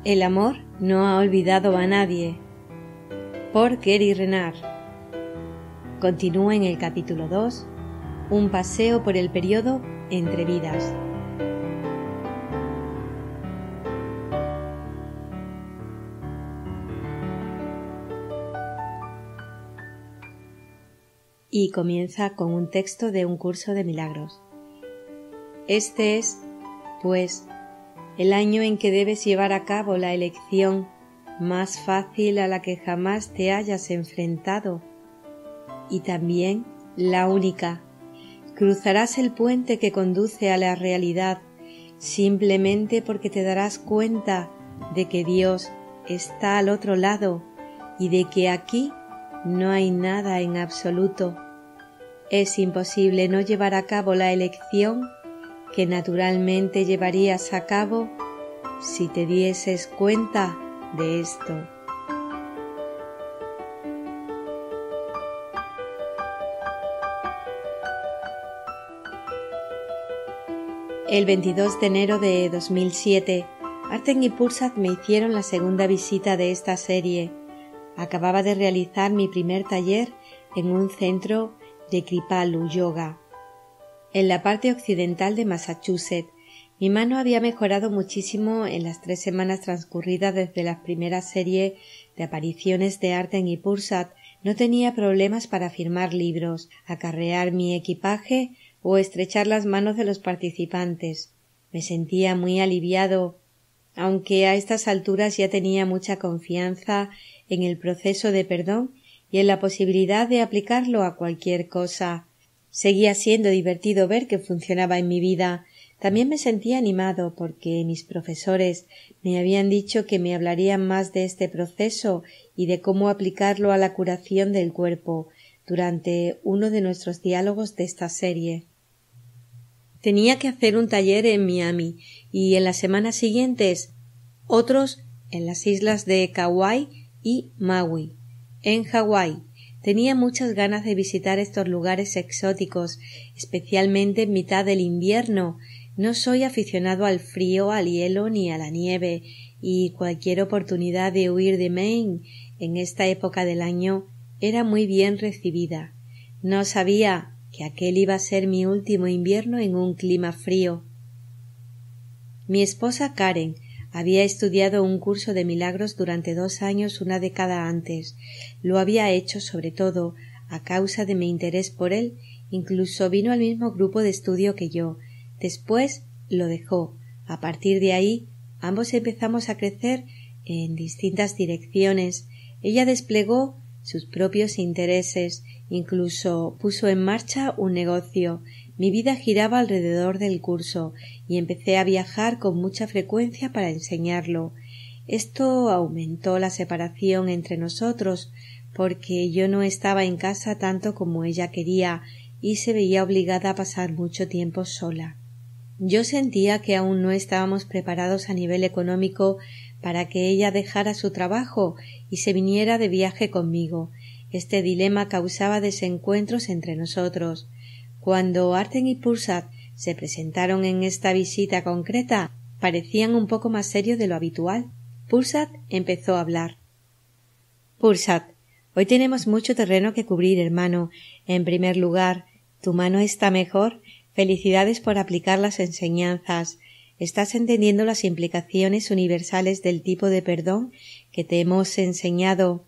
El amor no ha olvidado a nadie. Por Gary Renard. Continúa en el capítulo 2, un paseo por el periodo entre vidas. Y comienza con un texto de un curso de milagros. Este es, pues, el año en que debes llevar a cabo la elección más fácil a la que jamás te hayas enfrentado, y también la única. Cruzarás el puente que conduce a la realidad simplemente porque te darás cuenta de que Dios está al otro lado y de que aquí no hay nada en absoluto. Es imposible no llevar a cabo la elección que naturalmente llevarías a cabo si te dieses cuenta de esto. El 22 de enero de 2007, Arten y Pursat me hicieron la segunda visita de esta serie. Acababa de realizar mi primer taller en un centro de Kripalu Yoga. En la parte occidental de Massachusetts, mi mano había mejorado muchísimo en las 3 semanas transcurridas desde la primera serie de apariciones de Arten y Pursat. No tenía problemas para firmar libros, acarrear mi equipaje o estrechar las manos de los participantes. Me sentía muy aliviado, aunque a estas alturas ya tenía mucha confianza en el proceso de perdón y en la posibilidad de aplicarlo a cualquier cosa. Seguía siendo divertido ver que funcionaba en mi vida. También me sentía animado porque mis profesores me habían dicho que me hablarían más de este proceso y de cómo aplicarlo a la curación del cuerpo durante uno de nuestros diálogos de esta serie. Tenía que hacer un taller en Miami y en las semanas siguientes otros en las islas de Kauai y Maui, en Hawái. Tenía muchas ganas de visitar estos lugares exóticos, especialmente en mitad del invierno. No soy aficionado al frío, al hielo ni a la nieve, y cualquier oportunidad de huir de Maine en esta época del año era muy bien recibida. No sabía que aquel iba a ser mi último invierno en un clima frío. Mi esposa Karen había estudiado un curso de milagros durante 2 años, una década antes. Lo había hecho sobre todo a causa de mi interés por él. Incluso vino al mismo grupo de estudio que yo. Después lo dejó. A partir de ahí, ambos empezamos a crecer en distintas direcciones. Ella desplegó sus propios intereses, incluso puso en marcha un negocio. Mi vida giraba alrededor del curso y empecé a viajar con mucha frecuencia para enseñarlo. Esto aumentó la separación entre nosotros porque yo no estaba en casa tanto como ella quería y se veía obligada a pasar mucho tiempo sola. Yo sentía que aún no estábamos preparados a nivel económico para que ella dejara su trabajo y se viniera de viaje conmigo. Este dilema causaba desencuentros entre nosotros. Cuando Arten y Pursat se presentaron en esta visita concreta, parecían un poco más serios de lo habitual. Pursat empezó a hablar. Pursat, hoy tenemos mucho terreno que cubrir, hermano. En primer lugar, ¿tu mano está mejor? Felicidades por aplicar las enseñanzas. ¿Estás entendiendo las implicaciones universales del tipo de perdón que te hemos enseñado?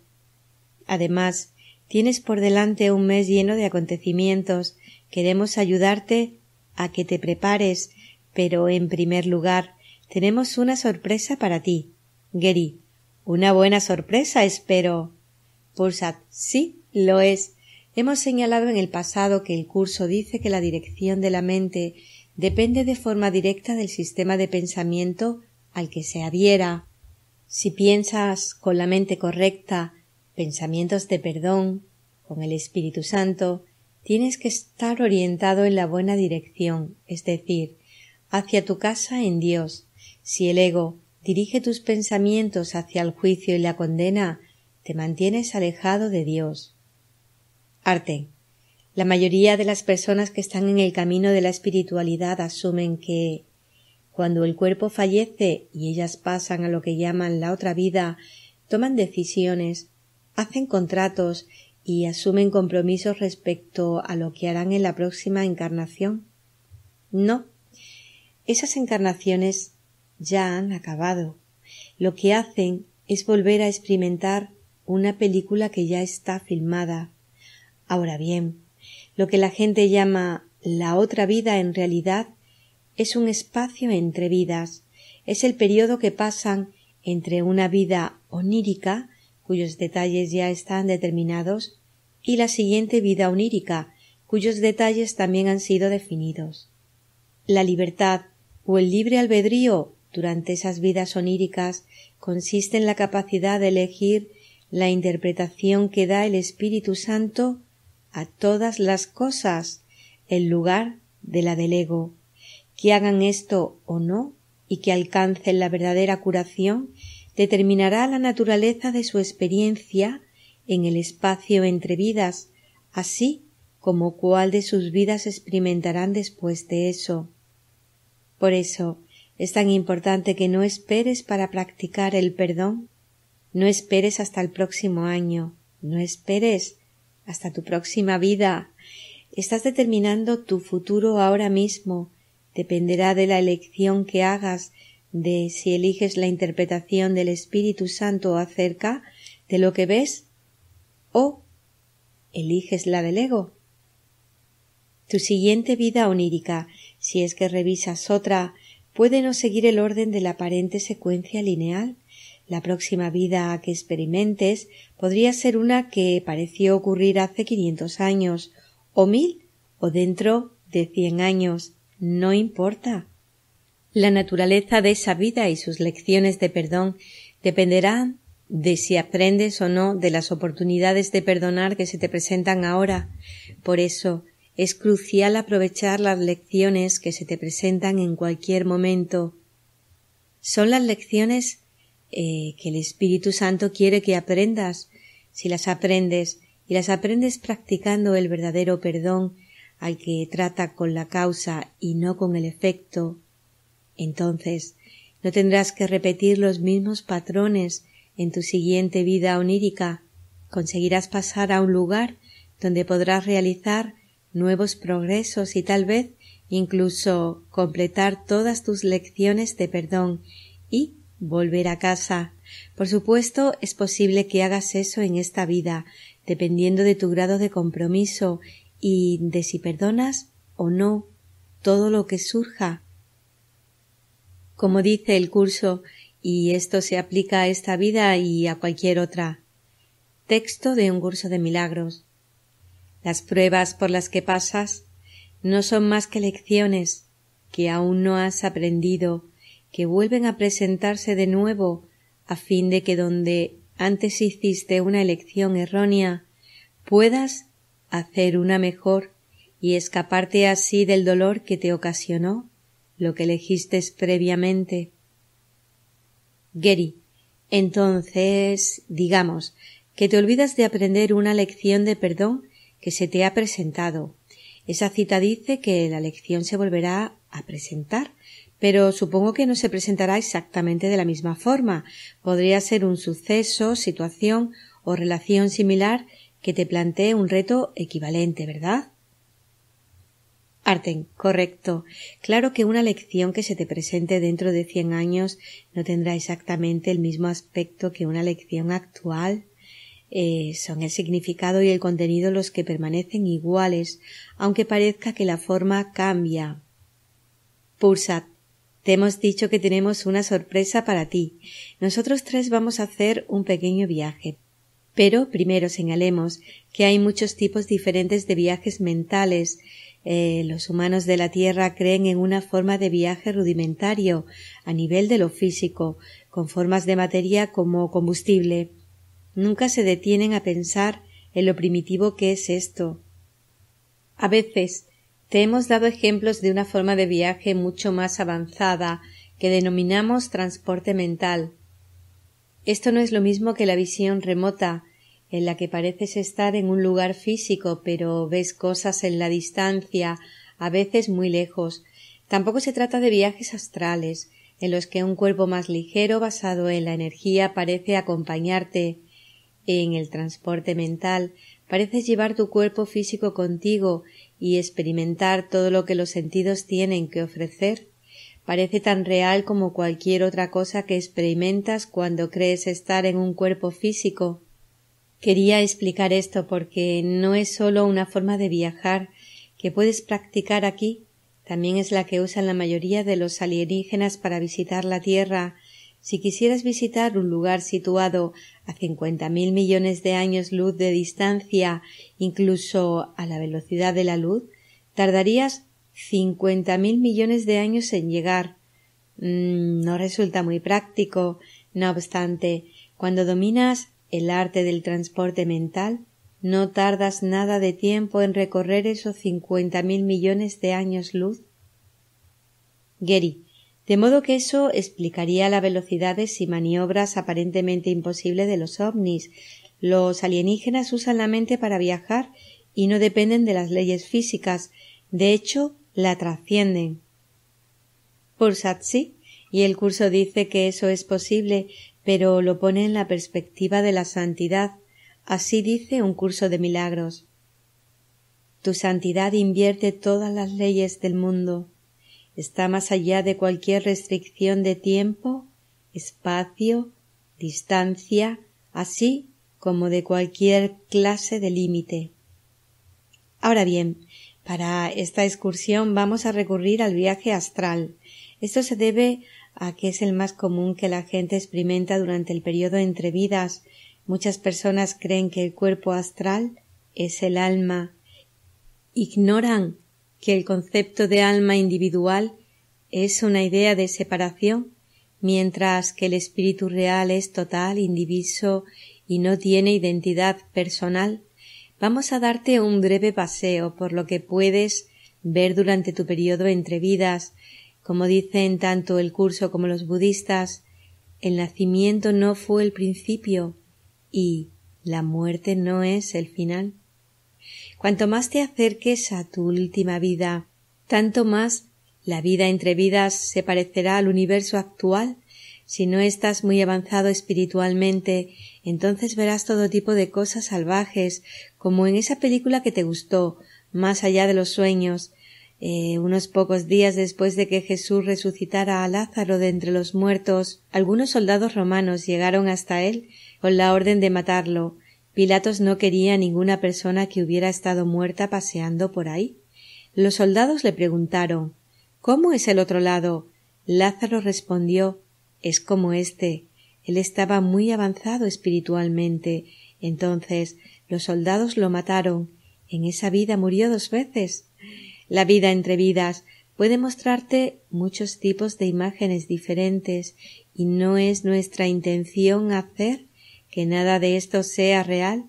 Además, tienes por delante un mes lleno de acontecimientos. Queremos ayudarte a que te prepares, pero en primer lugar tenemos una sorpresa para ti. Gary, una buena sorpresa, espero. Pursat, sí, lo es. Hemos señalado en el pasado que el curso dice que la dirección de la mente depende de forma directa del sistema de pensamiento al que se adhiera. Si piensas con la mente correcta, pensamientos de perdón, con el Espíritu Santo, tienes que estar orientado en la buena dirección, es decir, hacia tu casa en Dios. Si el ego dirige tus pensamientos hacia el juicio y la condena, te mantienes alejado de Dios. Arten, la mayoría de las personas que están en el camino de la espiritualidad asumen que Cuando el cuerpo fallece y ellas pasan a lo que llaman la otra vida, toman decisiones, hacen contratos y asumen compromisos respecto a lo que harán en la próxima encarnación. No, esas encarnaciones ya han acabado. Lo que hacen es volver a experimentar una película que ya está filmada. Ahora bien, lo que la gente llama la otra vida en realidad es un espacio entre vidas, es el periodo que pasan entre una vida onírica, cuyos detalles ya están determinados, y la siguiente vida onírica, cuyos detalles también han sido definidos. La libertad o el libre albedrío durante esas vidas oníricas consiste en la capacidad de elegir la interpretación que da el Espíritu Santo a todas las cosas en lugar de la del ego. Que hagan esto o no y que alcancen la verdadera curación determinará la naturaleza de su experiencia en el espacio entre vidas, así como cuál de sus vidas experimentarán después de eso. Por eso es tan importante que no esperes para practicar el perdón, no esperes hasta el próximo año, no esperes hasta tu próxima vida. Estás determinando tu futuro ahora mismo. Dependerá de la elección que hagas, de si eliges la interpretación del Espíritu Santo acerca de lo que ves o eliges la del ego. Tu siguiente vida onírica, si es que revisas otra, puede no seguir el orden de la aparente secuencia lineal. La próxima vida que experimentes podría ser una que pareció ocurrir hace 500 años, o 1000, o dentro de 100 años. No importa. La naturaleza de esa vida y sus lecciones de perdón dependerán de si aprendes o no de las oportunidades de perdonar que se te presentan ahora. Por eso es crucial aprovechar las lecciones que se te presentan en cualquier momento. Son las lecciones que el Espíritu Santo quiere que aprendas. Si las aprendes y las aprendes practicando el verdadero perdón, al que trata con la causa y no con el efecto, entonces no tendrás que repetir los mismos patrones en tu siguiente vida onírica. Conseguirás pasar a un lugar donde podrás realizar nuevos progresos y tal vez incluso completar todas tus lecciones de perdón y volver a casa. Por supuesto, es posible que hagas eso en esta vida, dependiendo de tu grado de compromiso y de si perdonas o no todo lo que surja. Como dice el curso, y esto se aplica a esta vida y a cualquier otra. Texto de un curso de milagros. Las pruebas por las que pasas no son más que lecciones que aún no has aprendido, que vuelven a presentarse de nuevo a fin de que donde antes hiciste una elección errónea puedas hacer una mejor y escaparte así del dolor que te ocasionó lo que elegiste previamente. Gary, entonces, digamos, que te olvidas de aprender una lección de perdón que se te ha presentado. Esa cita dice que la lección se volverá a presentar, pero supongo que no se presentará exactamente de la misma forma. Podría ser un suceso, situación o relación similar que te plantee un reto equivalente, ¿verdad? Arten, correcto. Claro que una lección que se te presente dentro de 100 años no tendrá exactamente el mismo aspecto que una lección actual. Son el significado y el contenido los que permanecen iguales, aunque parezca que la forma cambia. Pursat, te hemos dicho que tenemos una sorpresa para ti. Nosotros tres vamos a hacer un pequeño viaje. Pero primero señalemos que hay muchos tipos diferentes de viajes mentales. Los humanos de la Tierra creen en una forma de viaje rudimentario a nivel de lo físico, con formas de materia como combustible. Nunca se detienen a pensar en lo primitivo que es esto. A veces te hemos dado ejemplos de una forma de viaje mucho más avanzada que denominamos transporte mental. Esto no es lo mismo que la visión remota, en la que pareces estar en un lugar físico, pero ves cosas en la distancia, a veces muy lejos. Tampoco se trata de viajes astrales, en los que un cuerpo más ligero basado en la energía parece acompañarte. En el transporte mental pareces llevar tu cuerpo físico contigo y experimentar todo lo que los sentidos tienen que ofrecer. Parece tan real como cualquier otra cosa que experimentas cuando crees estar en un cuerpo físico. Quería explicar esto porque no es sólo una forma de viajar que puedes practicar aquí, también es la que usan la mayoría de los alienígenas para visitar la Tierra. Si quisieras visitar un lugar situado a 50.000 millones de años luz de distancia, incluso a la velocidad de la luz, tardarías 50.000 millones de años en llegar. No resulta muy práctico. No obstante, cuando dominas el arte del transporte mental, no tardas nada de tiempo en recorrer esos 50.000 millones de años luz. Gary, de modo que eso explicaría las velocidades y maniobras aparentemente imposibles de los ovnis. Los alienígenas usan la mente para viajar y no dependen de las leyes físicas. De hecho, la trascienden. Pursat sí, y el curso dice que eso es posible, pero lo pone en la perspectiva de la santidad. Así dice un curso de milagros. Tu santidad invierte todas las leyes del mundo. Está más allá de cualquier restricción de tiempo, espacio, distancia, así como de cualquier clase de límite. Ahora bien, para esta excursión vamos a recurrir al viaje astral. Esto se debe a que es el más común que la gente experimenta durante el periodo entre vidas. Muchas personas creen que el cuerpo astral es el alma. Ignoran que el concepto de alma individual es una idea de separación, mientras que el espíritu real es total, indiviso y no tiene identidad personal. Vamos a darte un breve paseo por lo que puedes ver durante tu periodo entre vidas. Como dicen tanto el curso como los budistas, el nacimiento no fue el principio y la muerte no es el final. Cuanto más te acerques a tu última vida, tanto más la vida entre vidas se parecerá al universo actual. Si no estás muy avanzado espiritualmente, entonces verás todo tipo de cosas salvajes, como en esa película que te gustó, Más allá de los sueños. Unos pocos días después de que Jesús resucitara a Lázaro de entre los muertos, algunos soldados romanos llegaron hasta él con la orden de matarlo. Pilatos no quería ninguna persona que hubiera estado muerta paseando por ahí. Los soldados le preguntaron: ¿Cómo es el otro lado? Lázaro respondió: es como éste. Él estaba muy avanzado espiritualmente. Entonces los soldados lo mataron. En esa vida murió 2 veces. La vida entre vidas puede mostrarte muchos tipos de imágenes diferentes y no es nuestra intención hacer que nada de esto sea real,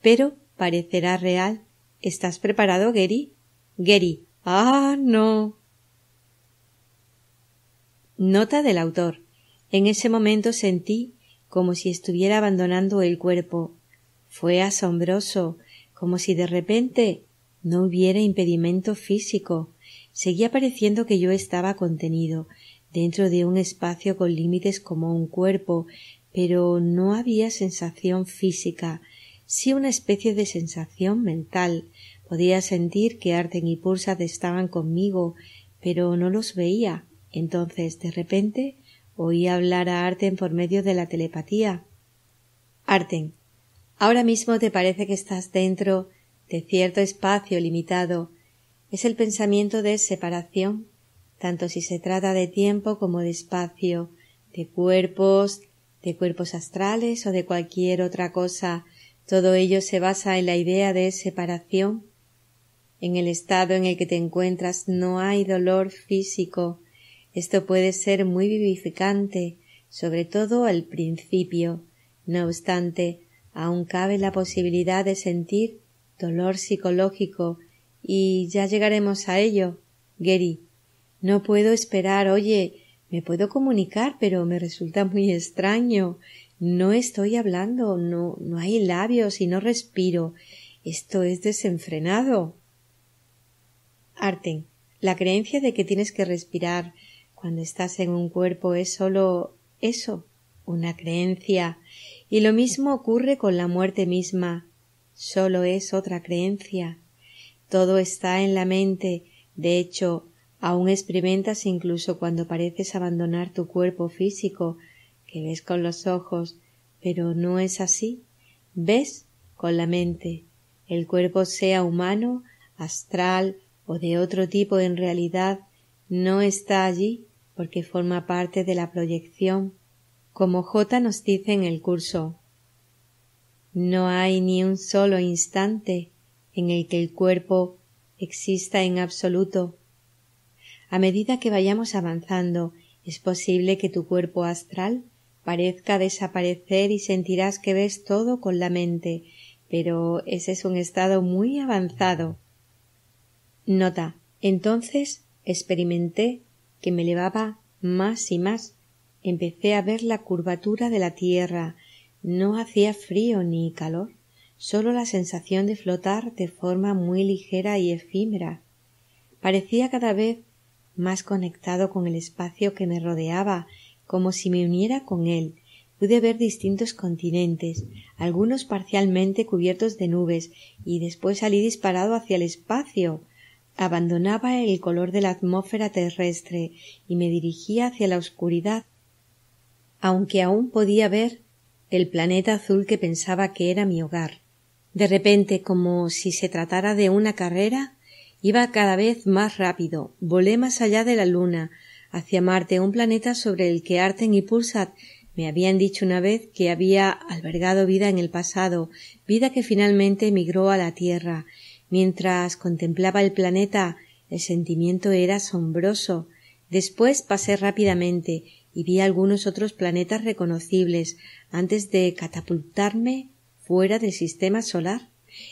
pero parecerá real. ¿Estás preparado, Gary? Gary: ¡ah, no! Nota del autor. En ese momento sentí como si estuviera abandonando el cuerpo. Fue asombroso, como si de repente no hubiera impedimento físico. Seguía pareciendo que yo estaba contenido dentro de un espacio con límites como un cuerpo, pero no había sensación física, sí una especie de sensación mental. Podía sentir que Arten y Pursat estaban conmigo, pero no los veía. Entonces, de repente, oí hablar a Arten por medio de la telepatía. Arten: ahora mismo te parece que estás dentro de cierto espacio limitado. Es el pensamiento de separación, tanto si se trata de tiempo como de espacio, de cuerpos astrales o de cualquier otra cosa. Todo ello se basa en la idea de separación. En el estado en el que te encuentras no hay dolor físico. Esto puede ser muy vivificante, sobre todo al principio. No obstante, aún cabe la posibilidad de sentir dolor psicológico, y ya llegaremos a ello. Gary: no puedo esperar. Oye, me puedo comunicar, pero me resulta muy extraño. No estoy hablando, no hay labios y no respiro. Esto es desenfrenado. Arten: La creencia de que tienes que respirar cuando estás en un cuerpo es sólo eso, una creencia, y lo mismo ocurre con la muerte misma, sólo es otra creencia. Todo está en la mente, de hecho, aún experimentas incluso cuando pareces abandonar tu cuerpo físico, que ves con los ojos, pero no es así, ves con la mente. El cuerpo sea humano, astral o de otro tipo en realidad no está allí porque forma parte de la proyección, como J nos dice en el curso. No hay ni un solo instante en el que el cuerpo exista en absoluto. A medida que vayamos avanzando, es posible que tu cuerpo astral parezca desaparecer y sentirás que ves todo con la mente, pero ese es un estado muy avanzado. Nota: entonces experimenté que me elevaba más y más. Empecé a ver la curvatura de la tierra. No hacía frío ni calor, solo la sensación de flotar de forma muy ligera y efímera. Parecía cada vez más conectado con el espacio que me rodeaba, como si me uniera con él. Pude ver distintos continentes, algunos parcialmente cubiertos de nubes, y después salí disparado hacia el espacio. Abandonaba el color de la atmósfera terrestre y me dirigía hacia la oscuridad, aunque aún podía ver el planeta azul que pensaba que era mi hogar. De repente, como si se tratara de una carrera, iba cada vez más rápido. Volé más allá de la Luna, hacia Marte, un planeta sobre el que Arten y Pulsat me habían dicho una vez que había albergado vida en el pasado, vida que finalmente emigró a la Tierra. Mientras contemplaba el planeta, el sentimiento era asombroso. Después pasé rápidamente y vi algunos otros planetas reconocibles antes de catapultarme fuera del sistema solar.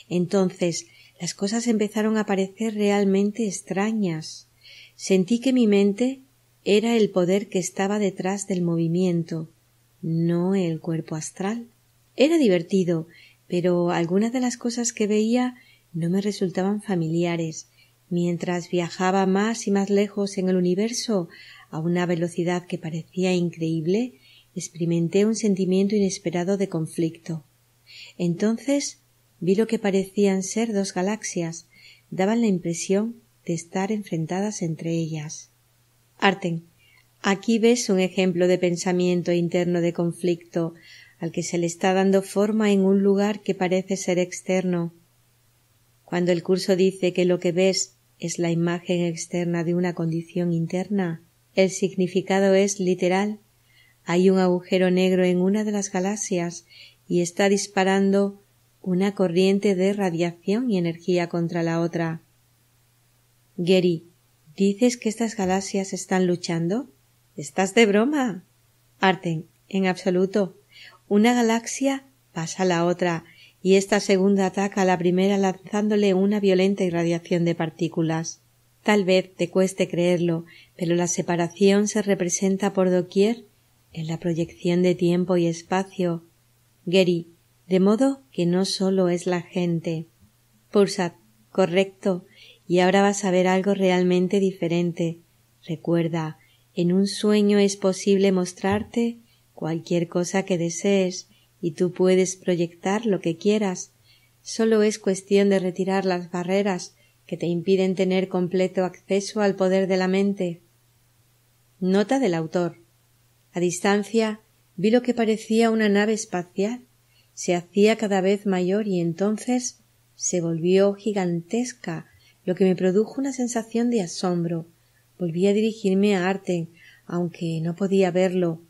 Entonces las cosas empezaron a parecer realmente extrañas. Sentí que mi mente era el poder que estaba detrás del movimiento, no el cuerpo astral. Era divertido, pero algunas de las cosas que veía no me resultaban familiares. Mientras viajaba más y más lejos en el universo, a una velocidad que parecía increíble, experimenté un sentimiento inesperado de conflicto. Entonces vi lo que parecían ser dos galaxias. Daban la impresión de estar enfrentadas entre ellas. Arten, aquí ves un ejemplo de pensamiento interno de conflicto, al que se le está dando forma en un lugar que parece ser externo. Cuando el curso dice que lo que ves es la imagen externa de una condición interna, el significado es literal. Hay un agujero negro en una de las galaxias y está disparando una corriente de radiación y energía contra la otra. Gary, ¿dices que estas galaxias están luchando? ¿Estás de broma? Arten, en absoluto. Una galaxia pasa a la otra y esta segunda ataca a la primera lanzándole una violenta irradiación de partículas. Tal vez te cueste creerlo, pero la separación se representa por doquier en la proyección de tiempo y espacio. Gary, de modo que no solo es la gente. Pulsat, correcto, y ahora vas a ver algo realmente diferente. Recuerda, en un sueño es posible mostrarte cualquier cosa que desees y tú puedes proyectar lo que quieras. Solo es cuestión de retirar las barreras que te impiden tener completo acceso al poder de la mente. Nota del autor. A distancia vi lo que parecía una nave espacial. Se hacía cada vez mayor y entonces se volvió gigantesca, lo que me produjo una sensación de asombro. Volví a dirigirme a Arten, aunque no podía verlo.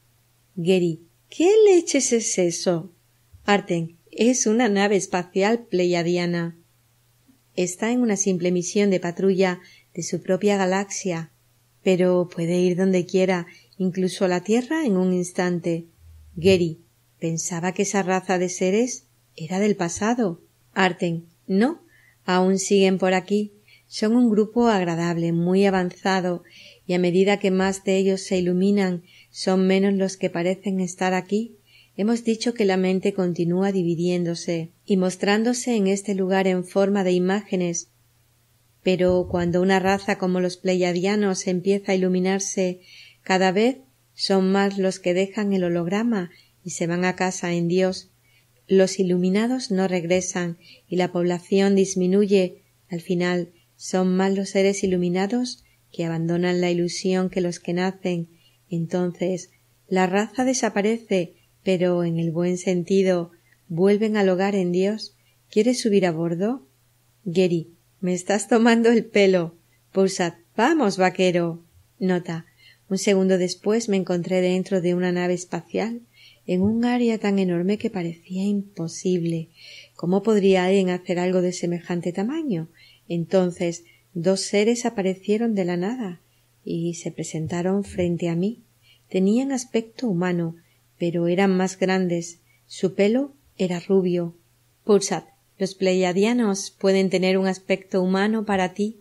Gary, ¿qué leches es eso? Arten, es una nave espacial pleiadiana. Está en una simple misión de patrulla de su propia galaxia, pero puede ir donde quiera, incluso a la Tierra en un instante. Gary, pensaba que esa raza de seres era del pasado. Arten, no, aún siguen por aquí. Son un grupo agradable, muy avanzado, y a medida que más de ellos se iluminan, son menos los que parecen estar aquí. Hemos dicho que la mente continúa dividiéndose y mostrándose en este lugar en forma de imágenes. pero cuando una raza como los pleiadianos empieza a iluminarse, cada vez son más los que dejan el holograma y se van a casa en Dios. Los iluminados no regresan y la población disminuye. Al final son más los seres iluminados que abandonan la ilusión que los que nacen. Entonces la raza desaparece, pero en el buen sentido. Vuelven al hogar en Dios. ¿Quieres subir a bordo? Geri: me estás tomando el pelo. Pulsat: vamos, vaquero. Nota: un segundo después me encontré dentro de una nave espacial, en un área tan enorme que parecía imposible. ¿Cómo podría alguien hacer algo de semejante tamaño? Entonces 2 seres aparecieron de la nada y se presentaron frente a mí. Tenían aspecto humano, pero eran más grandes. Su pelo era rubio. Pulsat: los pleiadianos pueden tener un aspecto humano para ti,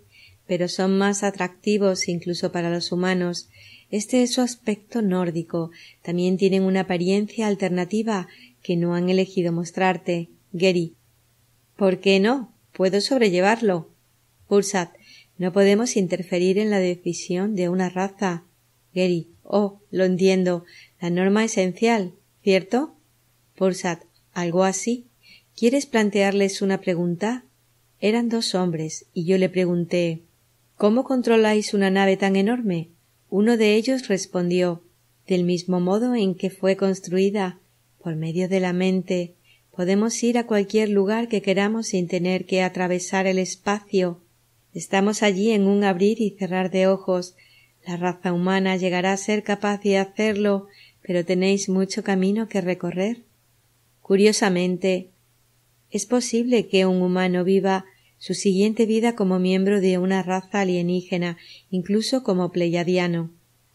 pero son más atractivos incluso para los humanos. Este es su aspecto nórdico. También tienen una apariencia alternativa que no han elegido mostrarte. Geri: ¿por qué no? Puedo sobrellevarlo. Pulsat: no podemos interferir en la decisión de una raza. Geri: oh, lo entiendo. La norma esencial, ¿cierto? Pulsat: algo así. ¿Quieres plantearles una pregunta? Eran 2 hombres y yo le pregunté: ¿cómo controláis una nave tan enorme? Uno de ellos respondió: del mismo modo en que fue construida, por medio de la mente. Podemos ir a cualquier lugar que queramos sin tener que atravesar el espacio. Estamos allí en un abrir y cerrar de ojos. La raza humana llegará a ser capaz de hacerlo, pero tenéis mucho camino que recorrer. Curiosamente, es posible que un humano viva su siguiente vida como miembro de una raza alienígena, incluso como pleiadiano.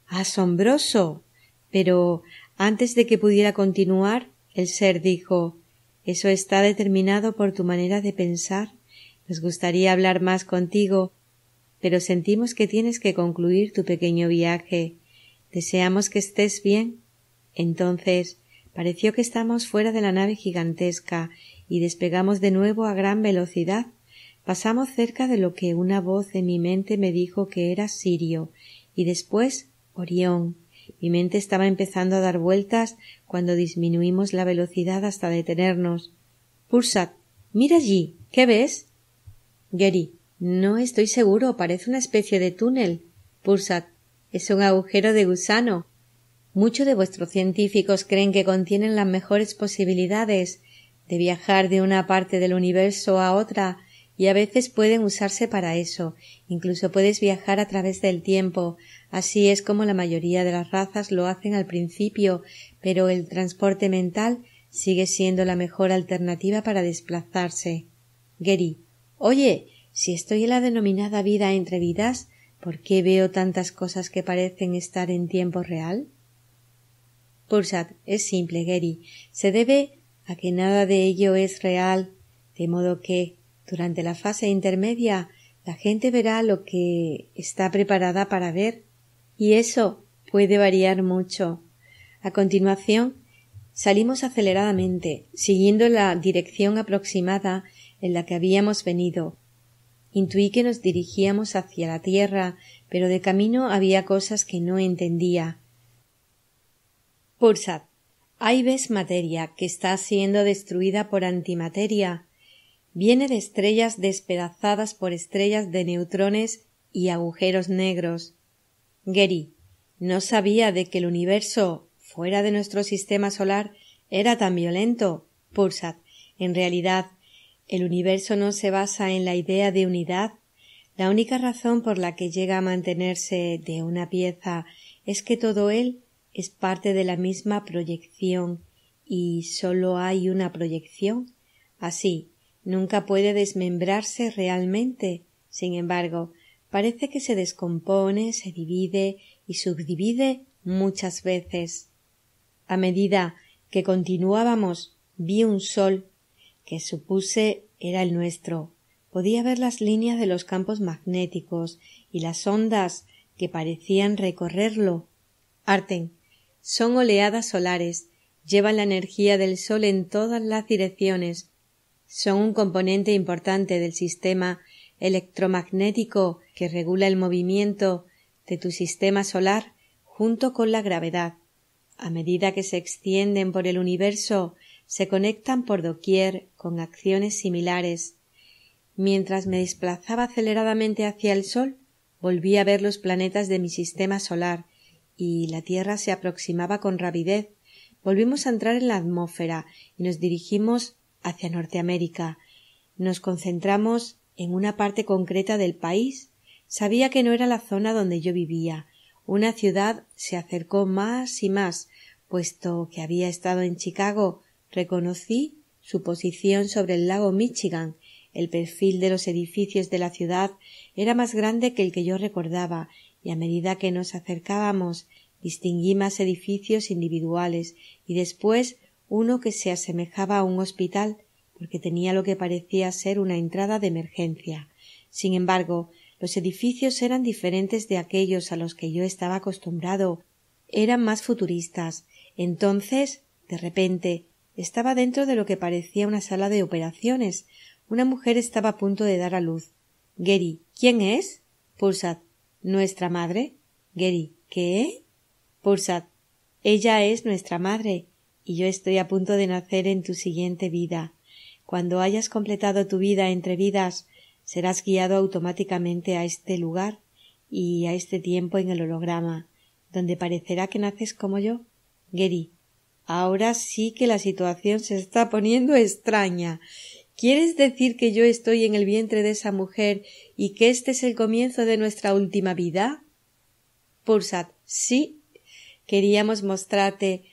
¡Asombroso! Pero antes de que pudiera continuar, el ser dijo: eso está determinado por tu manera de pensar. Nos gustaría hablar más contigo, pero sentimos que tienes que concluir tu pequeño viaje. Deseamos que estés bien. Entonces pareció que estamos fuera de la nave gigantesca y despegamos de nuevo a gran velocidad. Pasamos cerca de lo que una voz en mi mente me dijo que era Sirio y después Orión. Mi mente estaba empezando a dar vueltas cuando disminuimos la velocidad hasta detenernos. Pulsat: mira allí, ¿qué ves? Geri: no estoy seguro, parece una especie de túnel. Pulsat: es un agujero de gusano. Muchos de vuestros científicos creen que contienen las mejores posibilidades de viajar de una parte del universo a otra, y a veces pueden usarse para eso. Incluso puedes viajar a través del tiempo. Así es como la mayoría de las razas lo hacen al principio, pero el transporte mental sigue siendo la mejor alternativa para desplazarse. Geri: oye, si estoy en la denominada vida entre vidas, ¿por qué veo tantas cosas que parecen estar en tiempo real? Pulsat: es simple, Geri. Se debe a que nada de ello es real, de modo que durante la fase intermedia la gente verá lo que está preparada para ver, y eso puede variar mucho. A continuación salimos aceleradamente, siguiendo la dirección aproximada en la que habíamos venido. Intuí que nos dirigíamos hacia la Tierra, pero de camino había cosas que no entendía. Pulsat: ahí ves materia que está siendo destruida por antimateria. Viene de estrellas despedazadas por estrellas de neutrones y agujeros negros. Geri: no sabía de que el universo fuera de nuestro sistema solar era tan violento. Pulsat: en realidad, el universo no se basa en la idea de unidad. La única razón por la que llega a mantenerse de una pieza es que todo él es parte de la misma proyección, y sólo hay una proyección. Así, nunca puede desmembrarse realmente. Sin embargo, parece que se descompone, se divide y subdivide muchas veces. A medida que continuábamos, vi un sol que supuse era el nuestro. Podía ver las líneas de los campos magnéticos y las ondas que parecían recorrerlo. Arten: son oleadas solares, llevan la energía del sol en todas las direcciones. Son un componente importante del sistema electromagnético que regula el movimiento de tu sistema solar junto con la gravedad. A medida que se extienden por el universo, se conectan por doquier con acciones similares. Mientras me desplazaba aceleradamente hacia el Sol, volví a ver los planetas de mi sistema solar y la Tierra se aproximaba con rapidez. Volvimos a entrar en la atmósfera y nos dirigimos hacia Norteamérica. Nos concentramos en una parte concreta del país. Sabía que no era la zona donde yo vivía. Una ciudad se acercó más y más. Puesto que había estado en Chicago, reconocí su posición sobre el lago Michigan. El perfil de los edificios de la ciudad era más grande que el que yo recordaba, y a medida que nos acercábamos distinguí más edificios individuales y después uno que se asemejaba a un hospital porque tenía lo que parecía ser una entrada de emergencia. Sin embargo, los edificios eran diferentes de aquellos a los que yo estaba acostumbrado. Eran más futuristas. Entonces, de repente, estaba dentro de lo que parecía una sala de operaciones. Una mujer estaba a punto de dar a luz. Gary, ¿quién es? Pulsad, ¿nuestra madre? Gary, ¿qué? Pulsad, ella es nuestra madre, y yo estoy a punto de nacer en tu siguiente vida. Cuando hayas completado tu vida entre vidas, serás guiado automáticamente a este lugar y a este tiempo en el holograma, donde parecerá que naces como yo. Gary, ahora sí que la situación se está poniendo extraña. ¿Quieres decir que yo estoy en el vientre de esa mujer y que este es el comienzo de nuestra última vida? Pulsad, sí. Queríamos mostrarte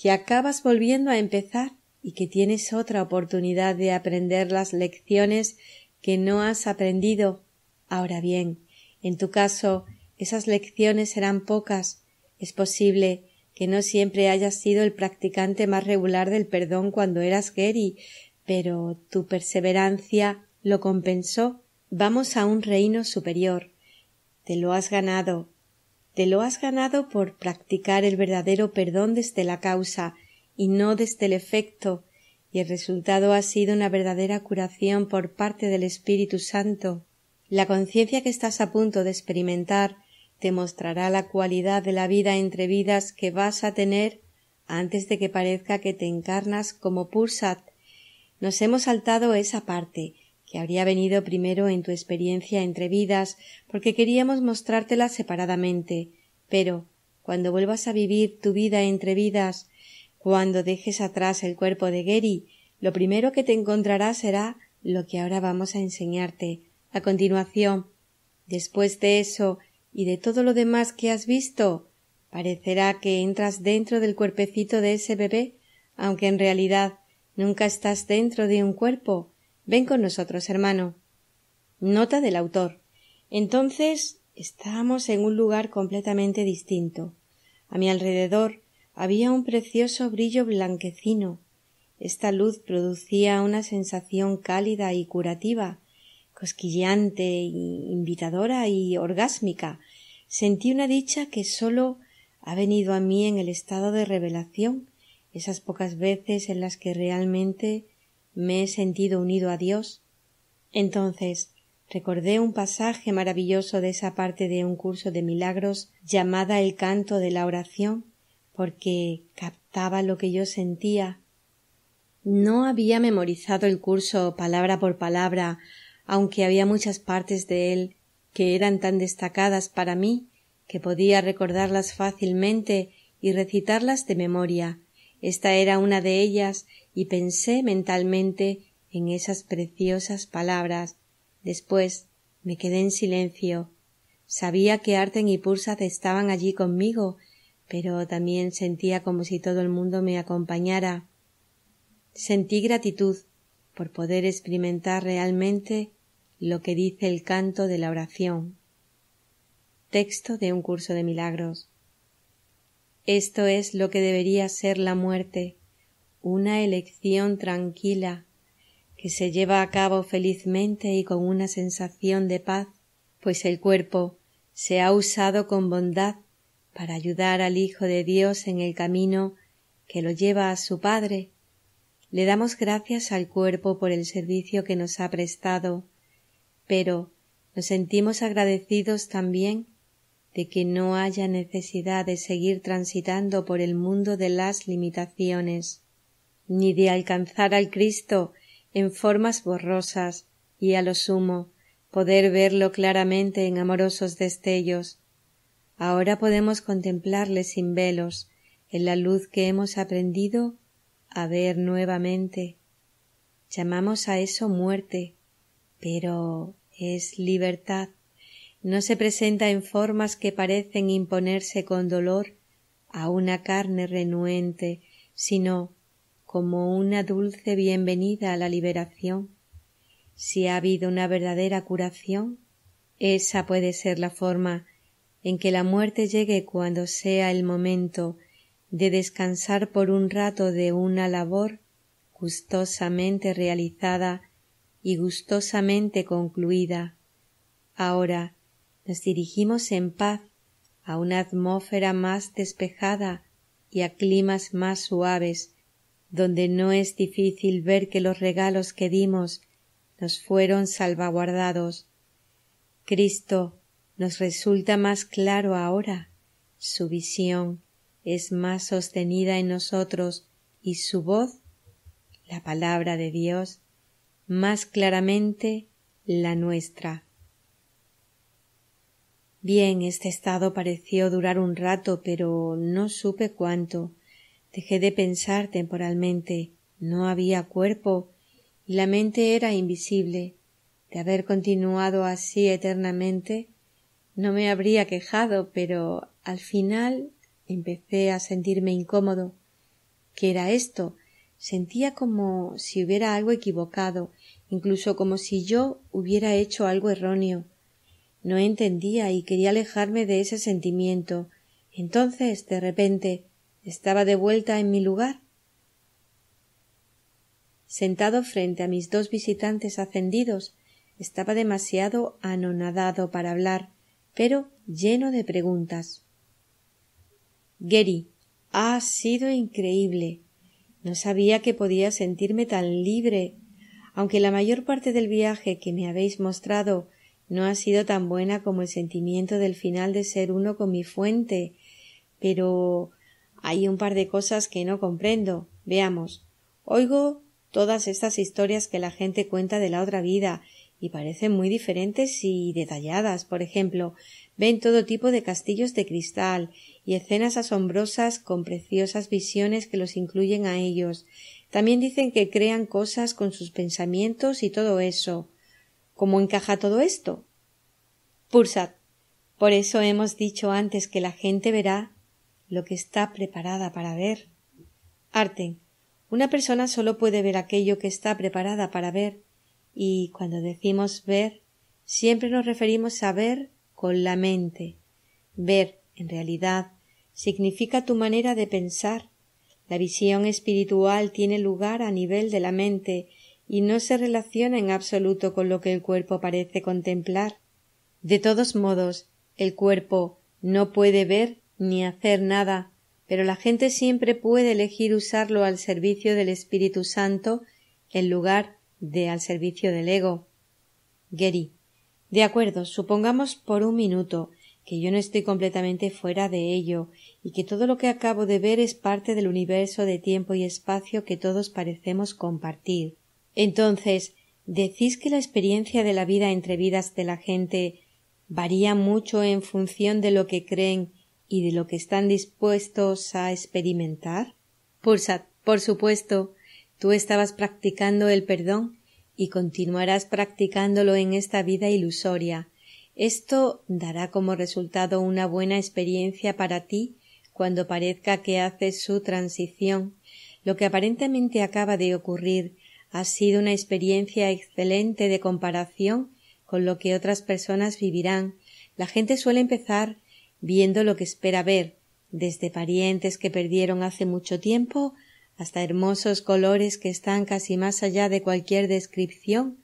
que acabas volviendo a empezar y que tienes otra oportunidad de aprender las lecciones que no has aprendido. Ahora bien, en tu caso, esas lecciones serán pocas. Es posible que no siempre hayas sido el practicante más regular del perdón cuando eras Gary, pero tu perseverancia lo compensó. Vamos a un reino superior. Te lo has ganado. Te lo has ganado por practicar el verdadero perdón desde la causa y no desde el efecto, y el resultado ha sido una verdadera curación por parte del Espíritu Santo. La conciencia que estás a punto de experimentar te mostrará la cualidad de la vida entre vidas que vas a tener antes de que parezca que te encarnas como Pulsad. Nos hemos saltado esa parte, que habría venido primero en tu experiencia entre vidas, porque queríamos mostrártela separadamente. Pero, cuando vuelvas a vivir tu vida entre vidas, cuando dejes atrás el cuerpo de Gary, lo primero que te encontrarás será lo que ahora vamos a enseñarte. A continuación, después de eso y de todo lo demás que has visto, parecerá que entras dentro del cuerpecito de ese bebé, aunque en realidad nunca estás dentro de un cuerpo. Ven con nosotros, hermano. Nota del autor. Entonces estábamos en un lugar completamente distinto. A mi alrededor había un precioso brillo blanquecino. Esta luz producía una sensación cálida y curativa, cosquilleante, invitadora y orgásmica. Sentí una dicha que sólo ha venido a mí en el estado de revelación, esas pocas veces en las que realmente me he sentido unido a Dios. Entonces recordé un pasaje maravilloso de esa parte de un curso de milagros llamada el canto de la oración, porque captaba lo que yo sentía. No había memorizado el curso palabra por palabra, aunque había muchas partes de él que eran tan destacadas para mí que podía recordarlas fácilmente y recitarlas de memoria. Esta era una de ellas y pensé mentalmente en esas preciosas palabras. Después me quedé en silencio. Sabía que Arten y Pulsad estaban allí conmigo, pero también sentía como si todo el mundo me acompañara. Sentí gratitud por poder experimentar realmente lo que dice el canto de la oración. Texto de un curso de milagros. Esto es lo que debería ser la muerte, una elección tranquila, que se lleva a cabo felizmente y con una sensación de paz, pues el cuerpo se ha usado con bondad para ayudar al Hijo de Dios en el camino que lo lleva a su Padre. Le damos gracias al cuerpo por el servicio que nos ha prestado. pero nos sentimos agradecidos también de que no haya necesidad de seguir transitando por el mundo de las limitaciones, ni de alcanzar al Cristo en formas borrosas y a lo sumo poder verlo claramente en amorosos destellos. Ahora podemos contemplarle sin velos, en la luz que hemos aprendido a ver nuevamente. Llamamos a eso muerte, pero es libertad. No se presenta en formas que parecen imponerse con dolor a una carne renuente, sino como una dulce bienvenida a la liberación. Si ha habido una verdadera curación, esa puede ser la forma en que la muerte llegue cuando sea el momento de descansar por un rato de una labor gustosamente realizada y gustosamente concluida. Ahora nos dirigimos en paz a una atmósfera más despejada y a climas más suaves, donde no es difícil ver que los regalos que dimos nos fueron salvaguardados. Cristo nos resulta más claro ahora, su visión es más sostenida en nosotros y su voz, la palabra de Dios, más claramente la nuestra. Bien, este estado pareció durar un rato, pero no supe cuánto. Dejé de pensar temporalmente, no había cuerpo y la mente era invisible. De haber continuado así eternamente, no me habría quejado, pero al final empecé a sentirme incómodo. ¿Qué era esto? Sentía como si hubiera algo equivocado, incluso como si yo hubiera hecho algo erróneo. No entendía y quería alejarme de ese sentimiento. Entonces, de repente, estaba de vuelta en mi lugar. Sentado frente a mis dos visitantes ascendidos, estaba demasiado anonadado para hablar, pero lleno de preguntas. Gary, ha sido increíble. No sabía que podía sentirme tan libre, aunque la mayor parte del viaje que me habéis mostrado no ha sido tan buena como el sentimiento del final de ser uno con mi fuente, pero hay un par de cosas que no comprendo. Veamos. Oigo todas estas historias que la gente cuenta de la otra vida y parecen muy diferentes y detalladas. Por ejemplo, ven todo tipo de castillos de cristal y escenas asombrosas con preciosas visiones que los incluyen a ellos. También dicen que crean cosas con sus pensamientos y todo eso. ¿Cómo encaja todo esto? Pursat, por eso hemos dicho antes que la gente verá lo que está preparada para ver. Arten, una persona solo puede ver aquello que está preparada para ver, y cuando decimos ver, siempre nos referimos a ver con la mente. Ver, en realidad, significa tu manera de pensar. La visión espiritual tiene lugar a nivel de la mente y no se relaciona en absoluto con lo que el cuerpo parece contemplar. De todos modos, el cuerpo no puede ver ni hacer nada, pero la gente siempre puede elegir usarlo al servicio del Espíritu Santo en lugar de al servicio del ego. Gary, de acuerdo, supongamos por un minuto que yo no estoy completamente fuera de ello y que todo lo que acabo de ver es parte del universo de tiempo y espacio que todos parecemos compartir. Entonces, ¿decís que la experiencia de la vida entre vidas de la gente varía mucho en función de lo que creen y de lo que están dispuestos a experimentar? Pursat, por supuesto, tú estabas practicando el perdón y continuarás practicándolo en esta vida ilusoria. Esto dará como resultado una buena experiencia para ti cuando parezca que haces su transición. Lo que aparentemente acaba de ocurrir ha sido una experiencia excelente de comparación con lo que otras personas vivirán. La gente suele empezar viendo lo que espera ver, desde parientes que perdieron hace mucho tiempo hasta hermosos colores que están casi más allá de cualquier descripción,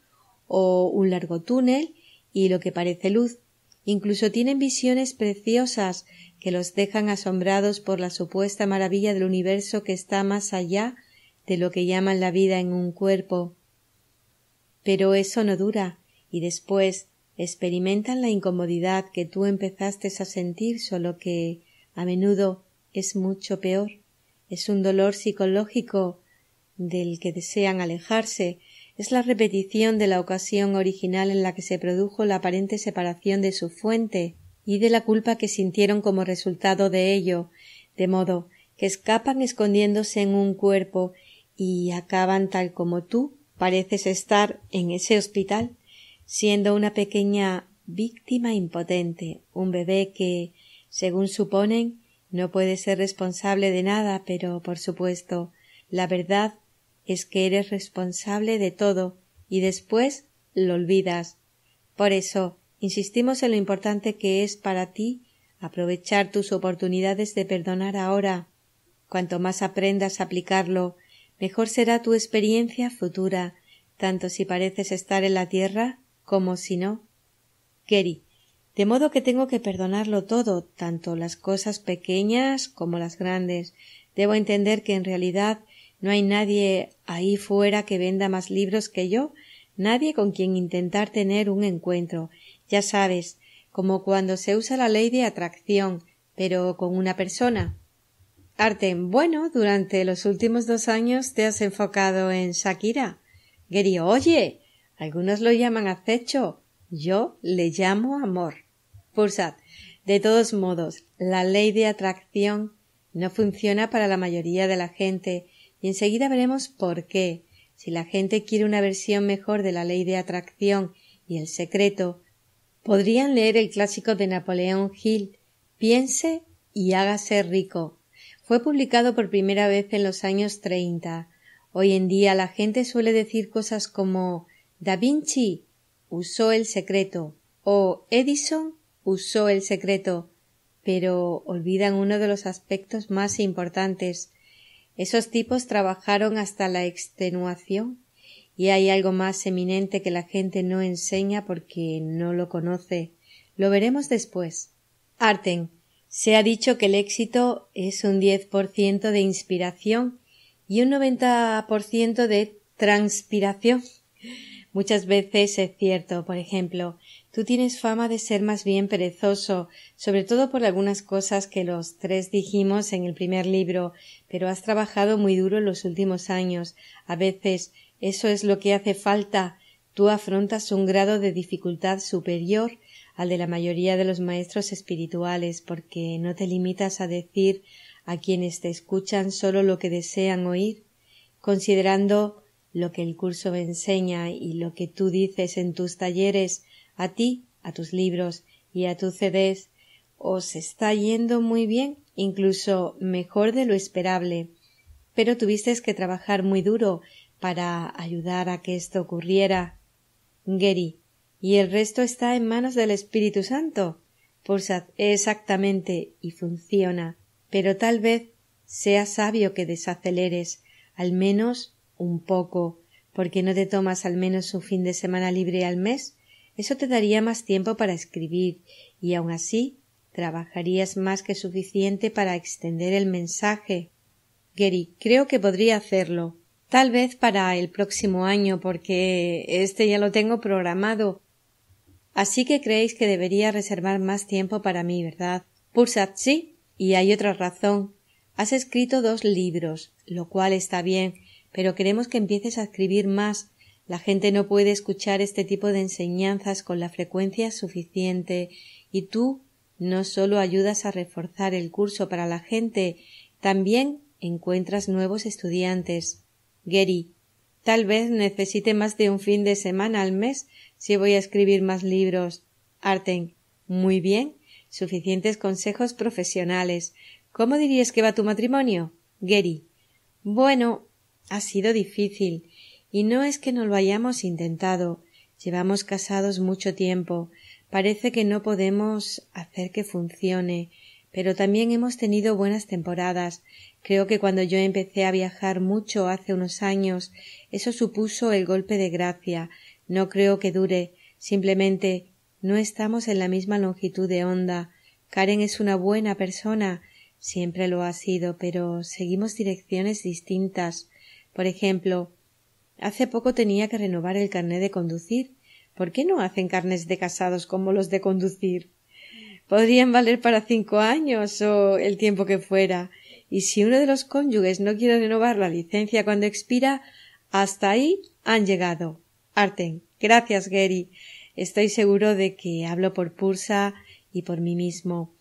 o un largo túnel y lo que parece luz. Incluso tienen visiones preciosas que los dejan asombrados por la supuesta maravilla del universo que está más allá de lo que llaman la vida en un cuerpo. Pero eso no dura, y después experimentan la incomodidad que tú empezaste a sentir, solo que a menudo es mucho peor. Es un dolor psicológico del que desean alejarse. Es la repetición de la ocasión original en la que se produjo la aparente separación de su fuente y de la culpa que sintieron como resultado de ello, de modo que escapan escondiéndose en un cuerpo y acaban tal como tú pareces estar en ese hospital, siendo una pequeña víctima impotente, un bebé que, según suponen, no puede ser responsable de nada, pero, por supuesto, la verdad es que eres responsable de todo y después lo olvidas. Por eso, insistimos en lo importante que es para ti aprovechar tus oportunidades de perdonar ahora. Cuanto más aprendas a aplicarlo, mejor será tu experiencia futura, tanto si pareces estar en la tierra como si no. Gary, de modo que tengo que perdonarlo todo, tanto las cosas pequeñas como las grandes. Debo entender que en realidad no hay nadie ahí fuera que venda más libros que yo, nadie con quien intentar tener un encuentro. Ya sabes, como cuando se usa la ley de atracción, pero con una persona. Artem, bueno, durante los últimos 2 años te has enfocado en Shakira. Gary, oye, algunos lo llaman acecho, yo le llamo amor. Pursat, de todos modos, la ley de atracción no funciona para la mayoría de la gente y enseguida veremos por qué. Si la gente quiere una versión mejor de la ley de atracción y el secreto, podrían leer el clásico de Napoleón Hill, Piense y hágase rico. Fue publicado por primera vez en los años 30. Hoy en día la gente suele decir cosas como Da Vinci usó el secreto o Edison usó el secreto, pero olvidan uno de los aspectos más importantes. Esos tipos trabajaron hasta la extenuación y hay algo más eminente que la gente no enseña porque no lo conoce. Lo veremos después. Artem, se ha dicho que el éxito es un 10% de inspiración y un 90% de transpiración. Muchas veces es cierto. Por ejemplo, tú tienes fama de ser más bien perezoso, sobre todo por algunas cosas que los 3 dijimos en el primer libro, pero has trabajado muy duro en los últimos años. A veces eso es lo que hace falta. Tú afrontas un grado de dificultad superior al de la mayoría de los maestros espirituales, porque no te limitas a decir a quienes te escuchan solo lo que desean oír, considerando lo que el curso me enseña y lo que tú dices en tus talleres, a ti, a tus libros y a tus CDs, os está yendo muy bien, incluso mejor de lo esperable. Pero tuvisteis que trabajar muy duro para ayudar a que esto ocurriera. Gary, ¿y el resto está en manos del Espíritu Santo? Pursat, exactamente, y funciona. Pero tal vez sea sabio que desaceleres, al menos un poco. ¿Por qué no te tomas al menos un fin de semana libre al mes? Eso te daría más tiempo para escribir, y aun así trabajarías más que suficiente para extender el mensaje. Gary, creo que podría hacerlo. Tal vez para el próximo año, porque este ya lo tengo programado. Así que creéis que debería reservar más tiempo para mí, ¿verdad? Pursat, sí, y hay otra razón. Has escrito 2 libros, lo cual está bien, pero queremos que empieces a escribir más. La gente no puede escuchar este tipo de enseñanzas con la frecuencia suficiente, y tú no solo ayudas a reforzar el curso para la gente, también encuentras nuevos estudiantes. Gary, tal vez necesite más de un fin de semana al mes si voy a escribir más libros. Artem, muy bien, suficientes consejos profesionales. ¿Cómo dirías que va tu matrimonio? Gary, bueno, ha sido difícil, y no es que no lo hayamos intentado. Llevamos casados mucho tiempo. Parece que no podemos hacer que funcione, pero también hemos tenido buenas temporadas. Creo que cuando yo empecé a viajar mucho hace unos años, eso supuso el golpe de gracia. No creo que dure. Simplemente no estamos en la misma longitud de onda. Karen es una buena persona, siempre lo ha sido, pero seguimos direcciones distintas. Por ejemplo, hace poco tenía que renovar el carné de conducir. ¿Por qué no hacen carnés de casados como los de conducir? Podrían valer para 5 años o el tiempo que fuera, y si uno de los cónyuges no quiere renovar la licencia cuando expira, hasta ahí han llegado. Arten, gracias, Gary. Estoy seguro de que hablo por Pursa y por mí mismo,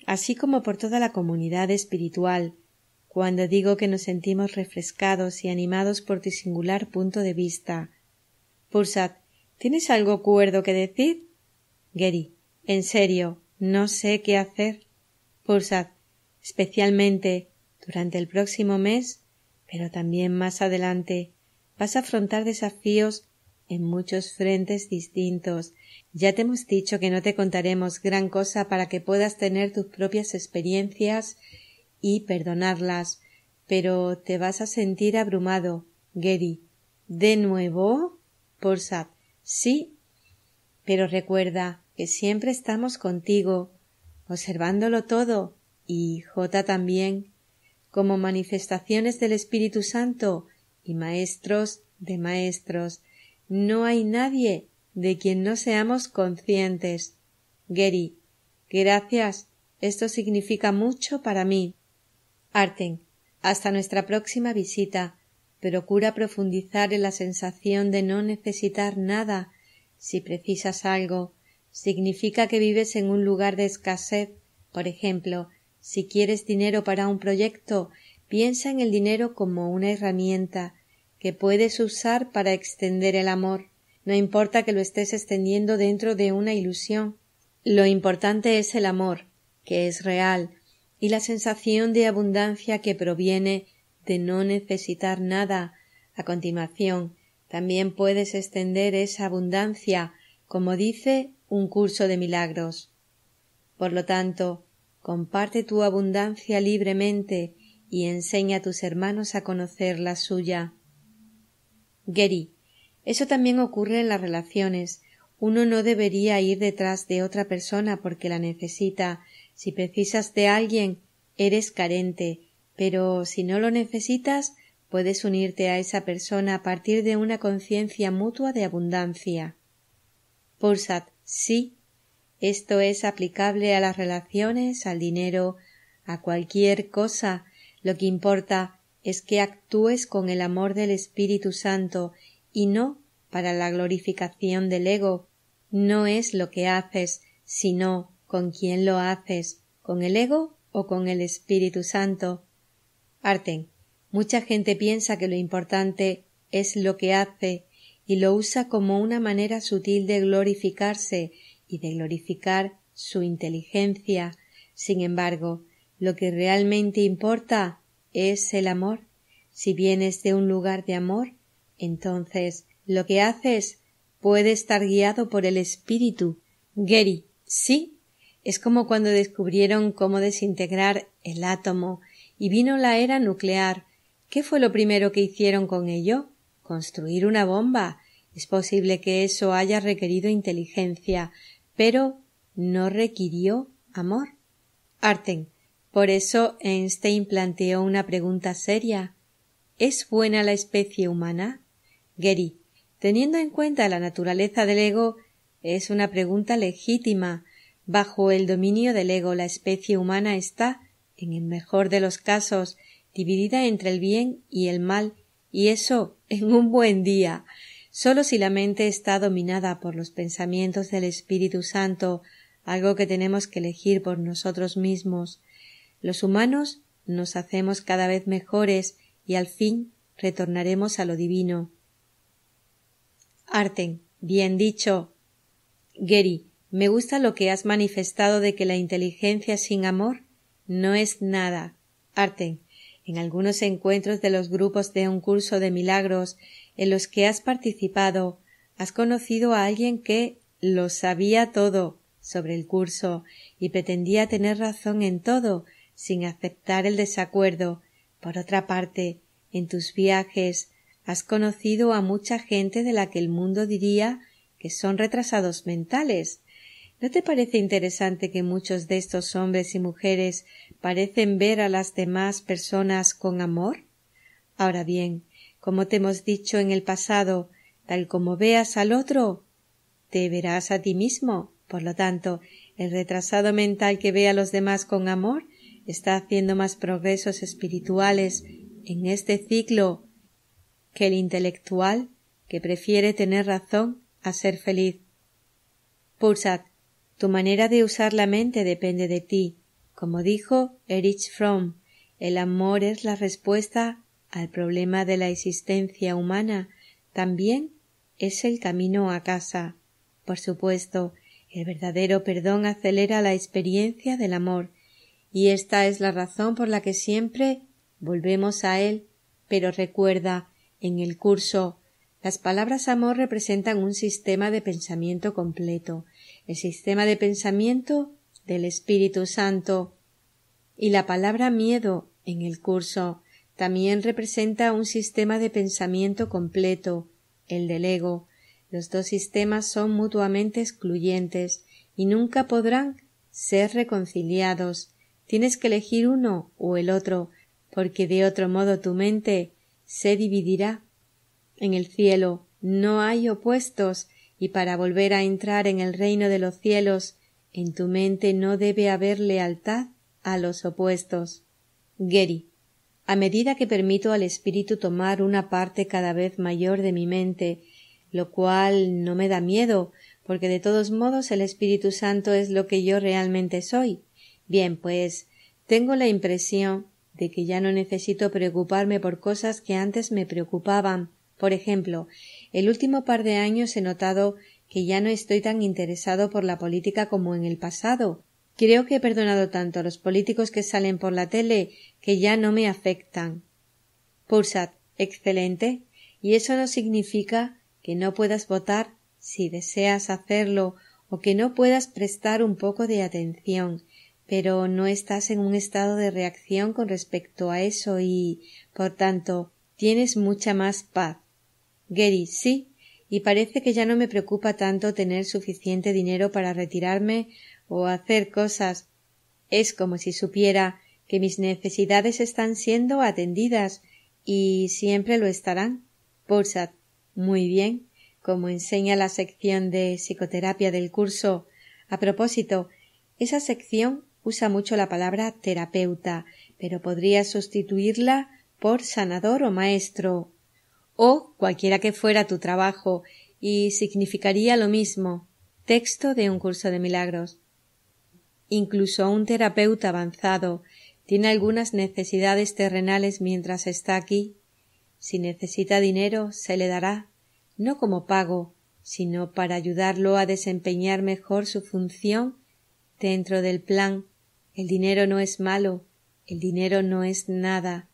así como por toda la comunidad espiritual, cuando digo que nos sentimos refrescados y animados por tu singular punto de vista. Pursat, ¿tienes algo cuerdo que decir? Gary, en serio, no sé qué hacer. Pursat, especialmente durante el próximo mes, pero también más adelante, vas a afrontar desafíos en muchos frentes distintos. Ya te hemos dicho que no te contaremos gran cosa para que puedas tener tus propias experiencias y perdonarlas, pero te vas a sentir abrumado, Gary. ¿De nuevo? Pursat, sí, pero recuerda que siempre estamos contigo, observándolo todo, y J también, como manifestaciones del Espíritu Santo y maestros de maestros. No hay nadie de quien no seamos conscientes. Gary, gracias. Esto significa mucho para mí. Arten, hasta nuestra próxima visita. Procura profundizar en la sensación de no necesitar nada. Si precisas algo, significa que vives en un lugar de escasez. Por ejemplo, si quieres dinero para un proyecto, piensa en el dinero como una herramienta que puedes usar para extender el amor. No importa que lo estés extendiendo dentro de una ilusión. Lo importante es el amor, que es real, y la sensación de abundancia que proviene de no necesitar nada. A continuación, también puedes extender esa abundancia, como dice un curso de milagros. Por lo tanto, comparte tu abundancia libremente y enseña a tus hermanos a conocer la suya. Gary, eso también ocurre en las relaciones. Uno no debería ir detrás de otra persona porque la necesita. Si precisas de alguien, eres carente, pero si no lo necesitas, puedes unirte a esa persona a partir de una conciencia mutua de abundancia. Pursat, sí. Esto es aplicable a las relaciones, al dinero, a cualquier cosa. Lo que importa es que actúes con el amor del Espíritu Santo y no para la glorificación del ego. No es lo que haces, sino con quién lo haces, con el ego o con el Espíritu Santo. Arten, mucha gente piensa que lo importante es lo que hace y lo usa como una manera sutil de glorificarse y de glorificar su inteligencia. Sin embargo, lo que realmente importa es el amor. Si vienes de un lugar de amor, entonces lo que haces puede estar guiado por el espíritu. Gary, sí, es como cuando descubrieron cómo desintegrar el átomo y vino la era nuclear. ¿Qué fue lo primero que hicieron con ello? Construir una bomba. Es posible que eso haya requerido inteligencia, pero no requirió amor. Arten, por eso Einstein planteó una pregunta seria. ¿Es buena la especie humana? Gary, teniendo en cuenta la naturaleza del ego, es una pregunta legítima. Bajo el dominio del ego, la especie humana está, en el mejor de los casos, dividida entre el bien y el mal, y eso en un buen día. Sólo si la mente está dominada por los pensamientos del Espíritu Santo, algo que tenemos que elegir por nosotros mismos. Los humanos nos hacemos cada vez mejores y al fin retornaremos a lo divino. Arten, bien dicho. Gary, me gusta lo que has manifestado de que la inteligencia sin amor no es nada. Arten, en algunos encuentros de los grupos de un curso de milagros en los que has participado, has conocido a alguien que lo sabía todo sobre el curso y pretendía tener razón en todo, sin aceptar el desacuerdo. Por otra parte, en tus viajes has conocido a mucha gente de la que el mundo diría que son retrasados mentales. ¿No te parece interesante que muchos de estos hombres y mujeres parecen ver a las demás personas con amor? Ahora bien, como te hemos dicho en el pasado, tal como veas al otro, te verás a ti mismo. Por lo tanto, el retrasado mental que ve a los demás con amor está haciendo más progresos espirituales en este ciclo que el intelectual que prefiere tener razón a ser feliz. Pursat, tu manera de usar la mente depende de ti. Como dijo Erich Fromm, el amor es la respuesta al problema de la existencia humana, también es el camino a casa. Por supuesto, el verdadero perdón acelera la experiencia del amor, y esta es la razón por la que siempre volvemos a él. Pero recuerda, en el curso, las palabras amor representan un sistema de pensamiento completo, el sistema de pensamiento del Espíritu Santo, y la palabra miedo en el curso también representa un sistema de pensamiento completo, el del ego. Los dos sistemas son mutuamente excluyentes y nunca podrán ser reconciliados. Tienes que elegir uno o el otro, porque de otro modo tu mente se dividirá. En el cielo no hay opuestos, y para volver a entrar en el reino de los cielos, en tu mente no debe haber lealtad a los opuestos. Geri, a medida que permito al espíritu tomar una parte cada vez mayor de mi mente, lo cual no me da miedo, porque de todos modos el Espíritu Santo es lo que yo realmente soy. Bien, pues tengo la impresión de que ya no necesito preocuparme por cosas que antes me preocupaban. Por ejemplo, el último par de años he notado que ya no estoy tan interesado por la política como en el pasado. Creo que he perdonado tanto a los políticos que salen por la tele que ya no me afectan. Pursat, excelente. Y eso no significa que no puedas votar si deseas hacerlo o que no puedas prestar un poco de atención, pero no estás en un estado de reacción con respecto a eso y, por tanto, tienes mucha más paz. Geri, sí, y parece que ya no me preocupa tanto tener suficiente dinero para retirarme o hacer cosas. Es como si supiera que mis necesidades están siendo atendidas y siempre lo estarán. Pursat, muy bien, como enseña la sección de psicoterapia del curso. A propósito, esa sección usa mucho la palabra terapeuta, pero podría sustituirla por sanador o maestro, o cualquiera que fuera tu trabajo, y significaría lo mismo. Texto de un curso de milagros. Incluso un terapeuta avanzado tiene algunas necesidades terrenales mientras está aquí. Si necesita dinero, se le dará, no como pago, sino para ayudarlo a desempeñar mejor su función dentro del plan. El dinero no es malo, el dinero no es nada,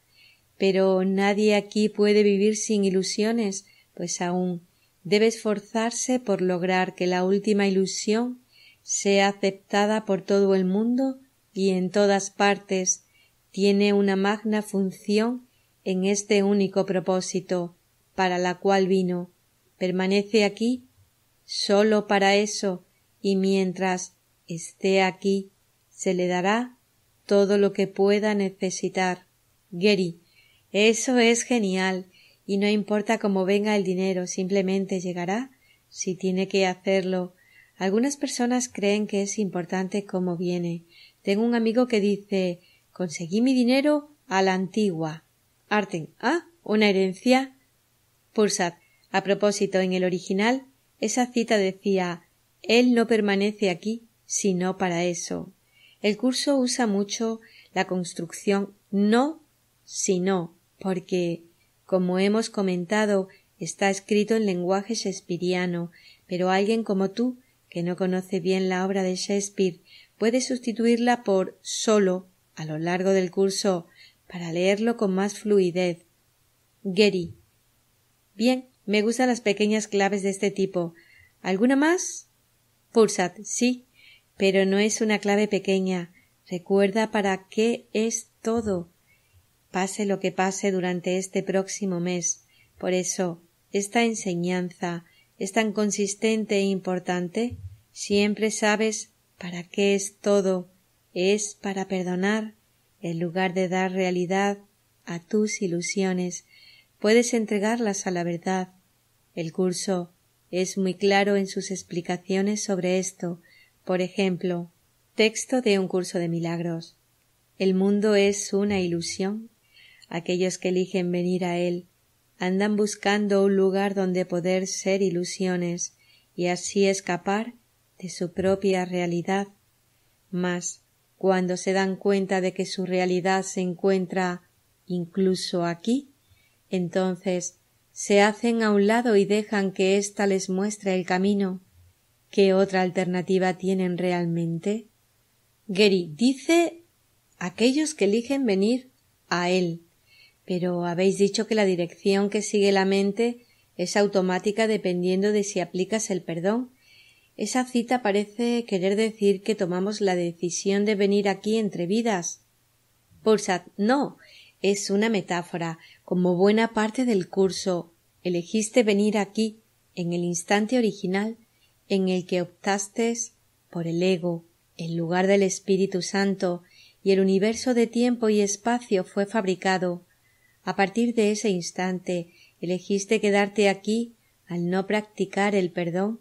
pero nadie aquí puede vivir sin ilusiones, pues aún debe esforzarse por lograr que la última ilusión sea aceptada por todo el mundo y en todas partes. Tiene una magna función en este único propósito, para la cual vino. Permanece aquí solo para eso, y mientras esté aquí se le dará todo lo que pueda necesitar. Geri, eso es genial, y no importa cómo venga el dinero, simplemente llegará si tiene que hacerlo. Algunas personas creen que es importante cómo viene. Tengo un amigo que dice: conseguí mi dinero a la antigua. Arten, ¿una herencia? Pursat, a propósito, en el original, esa cita decía: él no permanece aquí, sino para eso. El curso usa mucho la construcción no, sino, porque, como hemos comentado, está escrito en lenguaje shakespeariano, pero alguien como tú, que no conoce bien la obra de Shakespeare, puede sustituirla por solo a lo largo del curso para leerlo con más fluidez. Geri, bien, me gustan las pequeñas claves de este tipo. ¿Alguna más? Pursat, sí, pero no es una clave pequeña. Recuerda para qué es todo. Pase lo que pase durante este próximo mes. Por eso, esta enseñanza es tan consistente e importante. Siempre sabes para qué es todo. Es para perdonar, en lugar de dar realidad a tus ilusiones. Puedes entregarlas a la verdad. El curso es muy claro en sus explicaciones sobre esto. Por ejemplo, texto de un curso de milagros. El mundo es una ilusión. Aquellos que eligen venir a él andan buscando un lugar donde poder ser ilusiones y así escapar de su propia realidad. Mas, cuando se dan cuenta de que su realidad se encuentra incluso aquí, entonces se hacen a un lado y dejan que ésta les muestre el camino. ¿Qué otra alternativa tienen realmente? Gary dice aquellos que eligen venir a él. Pero habéis dicho que la dirección que sigue la mente es automática dependiendo de si aplicas el perdón. Esa cita parece querer decir que tomamos la decisión de venir aquí entre vidas. Pulsad, no, es una metáfora. Como buena parte del curso, elegiste venir aquí, en el instante original, en el que optastes por el ego, en lugar del Espíritu Santo, y el universo de tiempo y espacio fue fabricado. A partir de ese instante, elegiste quedarte aquí al no practicar el perdón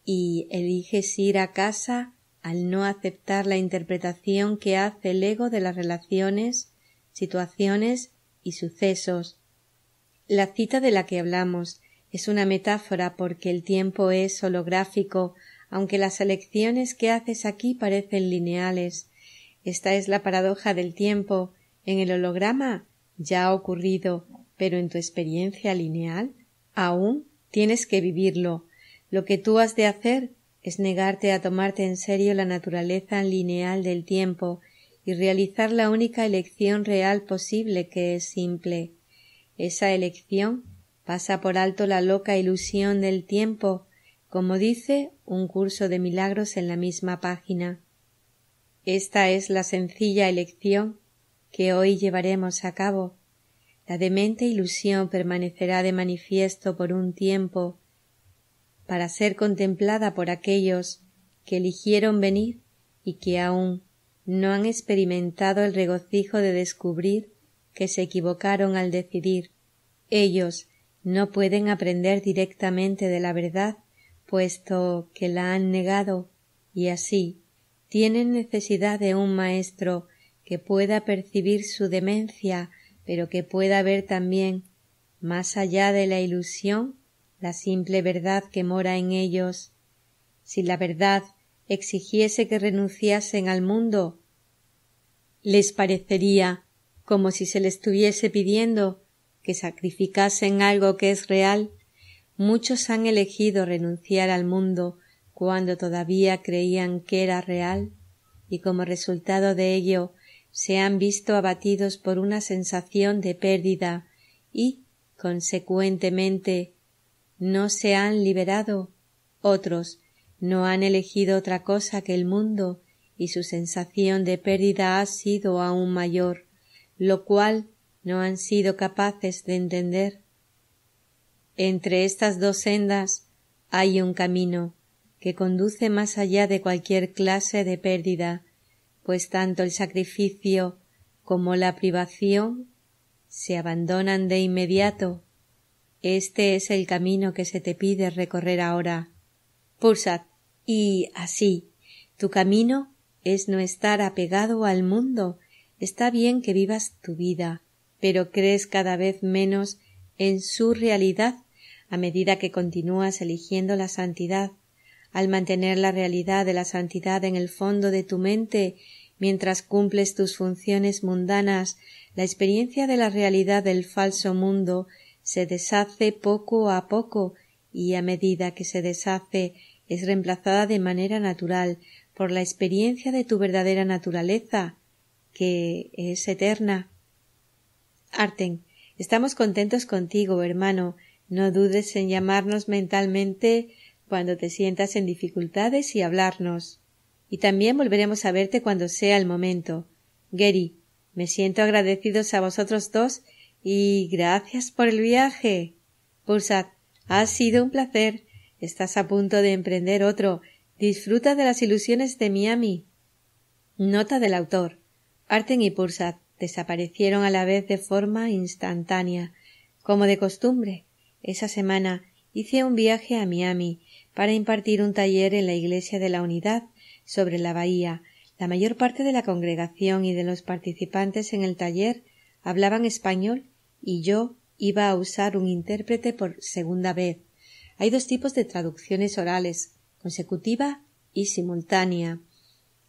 y eliges ir a casa al no aceptar la interpretación que hace el ego de las relaciones, situaciones y sucesos. La cita de la que hablamos es una metáfora porque el tiempo es holográfico, aunque las elecciones que haces aquí parecen lineales. Esta es la paradoja del tiempo. En el holograma ya ha ocurrido, pero en tu experiencia lineal aún tienes que vivirlo. Lo que tú has de hacer es negarte a tomarte en serio la naturaleza lineal del tiempo y realizar la única elección real posible, que es simple. Esa elección pasa por alto la loca ilusión del tiempo, como dice un curso de milagros en la misma página. Esta es la sencilla elección que hoy llevaremos a cabo. La demente ilusión permanecerá de manifiesto por un tiempo, para ser contemplada por aquellos que eligieron venir y que aún no han experimentado el regocijo de descubrir que se equivocaron al decidir. Ellos no pueden aprender directamente de la verdad, puesto que la han negado, y así tienen necesidad de un maestro que pueda percibir su demencia, pero que pueda ver también, más allá de la ilusión, la simple verdad que mora en ellos. Si la verdad exigiese que renunciasen al mundo, les parecería como si se les estuviese pidiendo que sacrificasen algo que es real. Muchos han elegido renunciar al mundo cuando todavía creían que era real, y como resultado de ello se han visto abatidos por una sensación de pérdida y, consecuentemente, no se han liberado. Otros no han elegido otra cosa que el mundo y su sensación de pérdida ha sido aún mayor, lo cual no han sido capaces de entender. Entre estas dos sendas hay un camino que conduce más allá de cualquier clase de pérdida, pues tanto el sacrificio como la privación se abandonan de inmediato. Este es el camino que se te pide recorrer ahora. Pulsad, y así, tu camino es no estar apegado al mundo. Está bien que vivas tu vida, pero crees cada vez menos en su realidad a medida que continúas eligiendo la santidad. Al mantener la realidad de la santidad en el fondo de tu mente, mientras cumples tus funciones mundanas, la experiencia de la realidad del falso mundo se deshace poco a poco, y a medida que se deshace es reemplazada de manera natural por la experiencia de tu verdadera naturaleza, que es eterna. Arten, estamos contentos contigo, hermano. No dudes en llamarnos mentalmente cuando te sientas en dificultades y hablarnos. Y también volveremos a verte cuando sea el momento. Gary, me siento agradecidos a vosotros dos y gracias por el viaje. Pulsad, ha sido un placer. Estás a punto de emprender otro. Disfruta de las ilusiones de Miami. Nota del autor. Arten y Pulsad desaparecieron a la vez de forma instantánea, como de costumbre. Esa semana hice un viaje a Miami para impartir un taller en la Iglesia de la Unidad sobre la bahía. La mayor parte de la congregación y de los participantes en el taller hablaban español y yo iba a usar un intérprete por segunda vez. Hay dos tipos de traducciones orales, consecutiva y simultánea.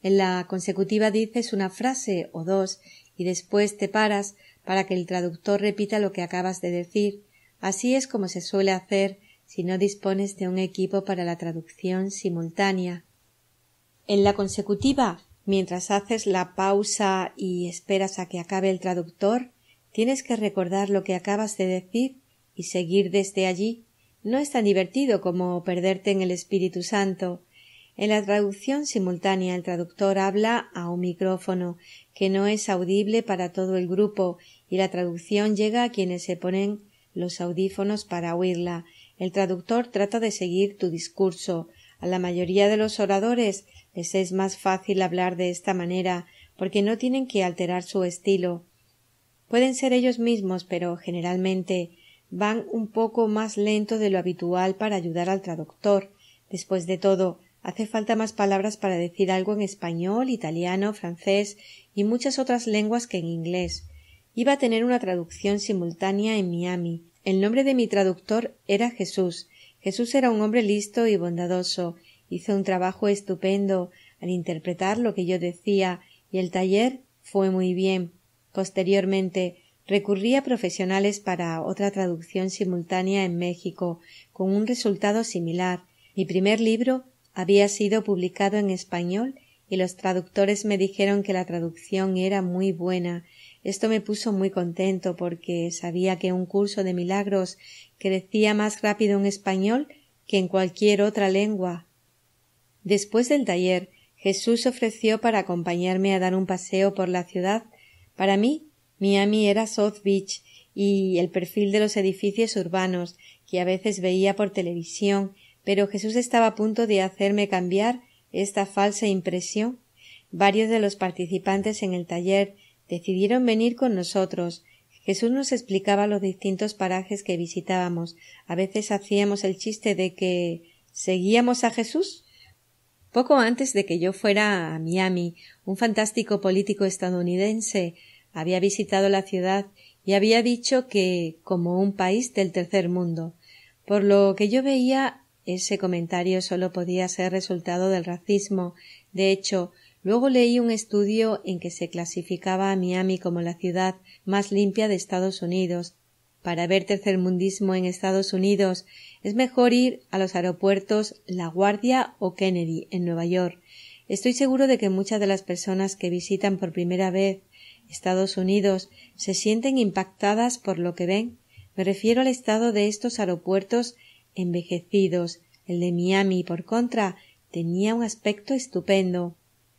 En la consecutiva dices una frase o dos y después te paras para que el traductor repita lo que acabas de decir. Así es como se suele hacer si no dispones de un equipo para la traducción simultánea. En la consecutiva, mientras haces la pausa y esperas a que acabe el traductor, tienes que recordar lo que acabas de decir y seguir desde allí. No es tan divertido como perderte en el Espíritu Santo. En la traducción simultánea el traductor habla a un micrófono que no es audible para todo el grupo y la traducción llega a quienes se ponen los audífonos para oírla. El traductor trata de seguir tu discurso. A la mayoría de los oradores les es más fácil hablar de esta manera porque no tienen que alterar su estilo. Pueden ser ellos mismos, pero generalmente van un poco más lento de lo habitual para ayudar al traductor. Después de todo, hace falta más palabras para decir algo en español, italiano, francés y muchas otras lenguas que en inglés. Iba a tener una traducción simultánea en Miami. El nombre de mi traductor era Jesús. Jesús era un hombre listo y bondadoso. Hizo un trabajo estupendo al interpretar lo que yo decía y el taller fue muy bien. Posteriormente recurrí a profesionales para otra traducción simultánea en México, con un resultado similar. Mi primer libro había sido publicado en español y los traductores me dijeron que la traducción era muy buena. Esto me puso muy contento porque sabía que un curso de milagros crecía más rápido en español que en cualquier otra lengua. Después del taller, Jesús se ofreció para acompañarme a dar un paseo por la ciudad. Para mí, Miami era South Beach y el perfil de los edificios urbanos que a veces veía por televisión, pero Jesús estaba a punto de hacerme cambiar esta falsa impresión. Varios de los participantes en el taller decidieron venir con nosotros. Jesús nos explicaba los distintos parajes que visitábamos. A veces hacíamos el chiste de que ¿seguíamos a Jesús? Poco antes de que yo fuera a Miami, un fantástico político estadounidense había visitado la ciudad y había dicho que como un país del tercer mundo. Por lo que yo veía, ese comentario solo podía ser resultado del racismo. De hecho, luego leí un estudio en que se clasificaba a Miami como la ciudad más limpia de Estados Unidos. Para ver tercermundismo en Estados Unidos es mejor ir a los aeropuertos La Guardia o Kennedy en Nueva York. Estoy seguro de que muchas de las personas que visitan por primera vez Estados Unidos se sienten impactadas por lo que ven. Me refiero al estado de estos aeropuertos envejecidos. El de Miami, por contra, tenía un aspecto estupendo.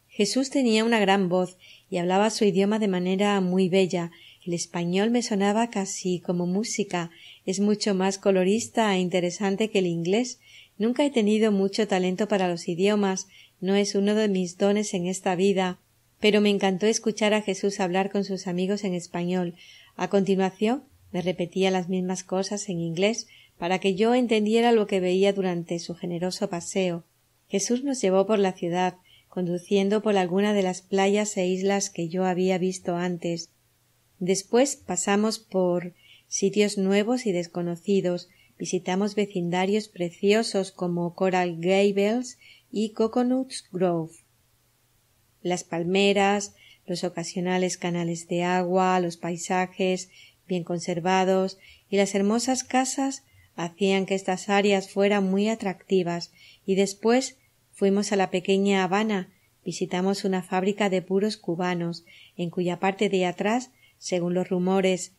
Jesús tenía una gran voz y hablaba su idioma de manera muy bella. El español me sonaba casi como música. Es mucho más colorista e interesante que el inglés. Nunca he tenido mucho talento para los idiomas. No es uno de mis dones en esta vida. Pero me encantó escuchar a Jesús hablar con sus amigos en español. A continuación, me repetía las mismas cosas en inglés para que yo entendiera lo que veía durante su generoso paseo. Jesús nos llevó por la ciudad, conduciendo por alguna de las playas e islas que yo había visto antes. Después pasamos por sitios nuevos y desconocidos, visitamos vecindarios preciosos como Coral Gables y Coconut Grove. Las palmeras, los ocasionales canales de agua, los paisajes bien conservados y las hermosas casas hacían que estas áreas fueran muy atractivas, y después fuimos a la pequeña Habana, visitamos una fábrica de puros cubanos, en cuya parte de atrás, según los rumores,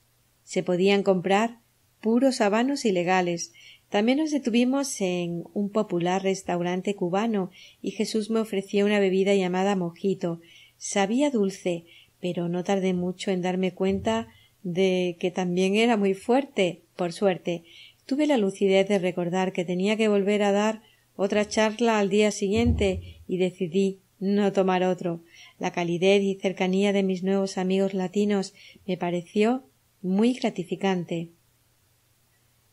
se podían comprar puros habanos ilegales. También nos detuvimos en un popular restaurante cubano y Jesús me ofreció una bebida llamada mojito. Sabía dulce, pero no tardé mucho en darme cuenta de que también era muy fuerte. Por suerte, tuve la lucidez de recordar que tenía que volver a dar otra charla al día siguiente y decidí no tomar otro. La calidez y cercanía de mis nuevos amigos latinos me pareció muy gratificante.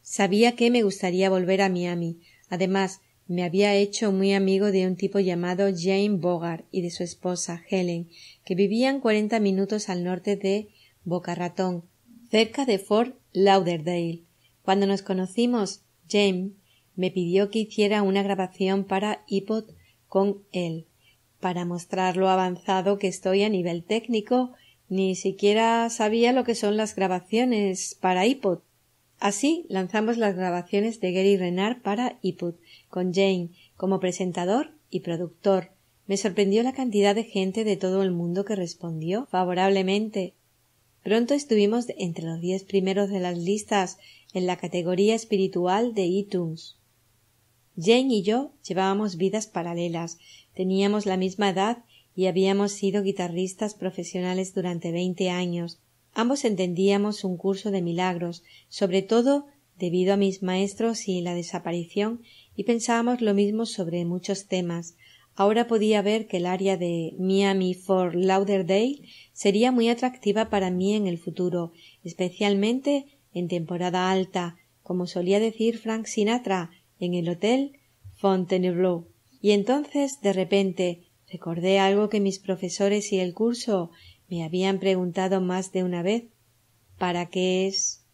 Sabía que me gustaría volver a Miami. Además, me había hecho muy amigo de un tipo llamado Jane Bogart y de su esposa Helen, que vivían 40 minutos al norte de Boca Ratón, cerca de Fort Lauderdale. Cuando nos conocimos, Jane me pidió que hiciera una grabación para iPod con él. Para mostrar lo avanzado que estoy a nivel técnico, ni siquiera sabía lo que son las grabaciones para iPod. Así lanzamos las grabaciones de Gary Renard para iPod, con Jane como presentador y productor. Me sorprendió la cantidad de gente de todo el mundo que respondió favorablemente. Pronto estuvimos entre los 10 primeros de las listas en la categoría espiritual de iTunes. Jane y yo llevábamos vidas paralelas, teníamos la misma edad y habíamos sido guitarristas profesionales durante 20 años. Ambos entendíamos un curso de milagros, sobre todo debido a mis maestros y la desaparición, y pensábamos lo mismo sobre muchos temas. Ahora podía ver que el área de Miami Fort Lauderdale sería muy atractiva para mí en el futuro, especialmente en temporada alta, como solía decir Frank Sinatra en el hotel Fontainebleau. Y entonces, de repente, recordé algo que mis profesores y el curso me habían preguntado más de una vez. ¿Para qué es?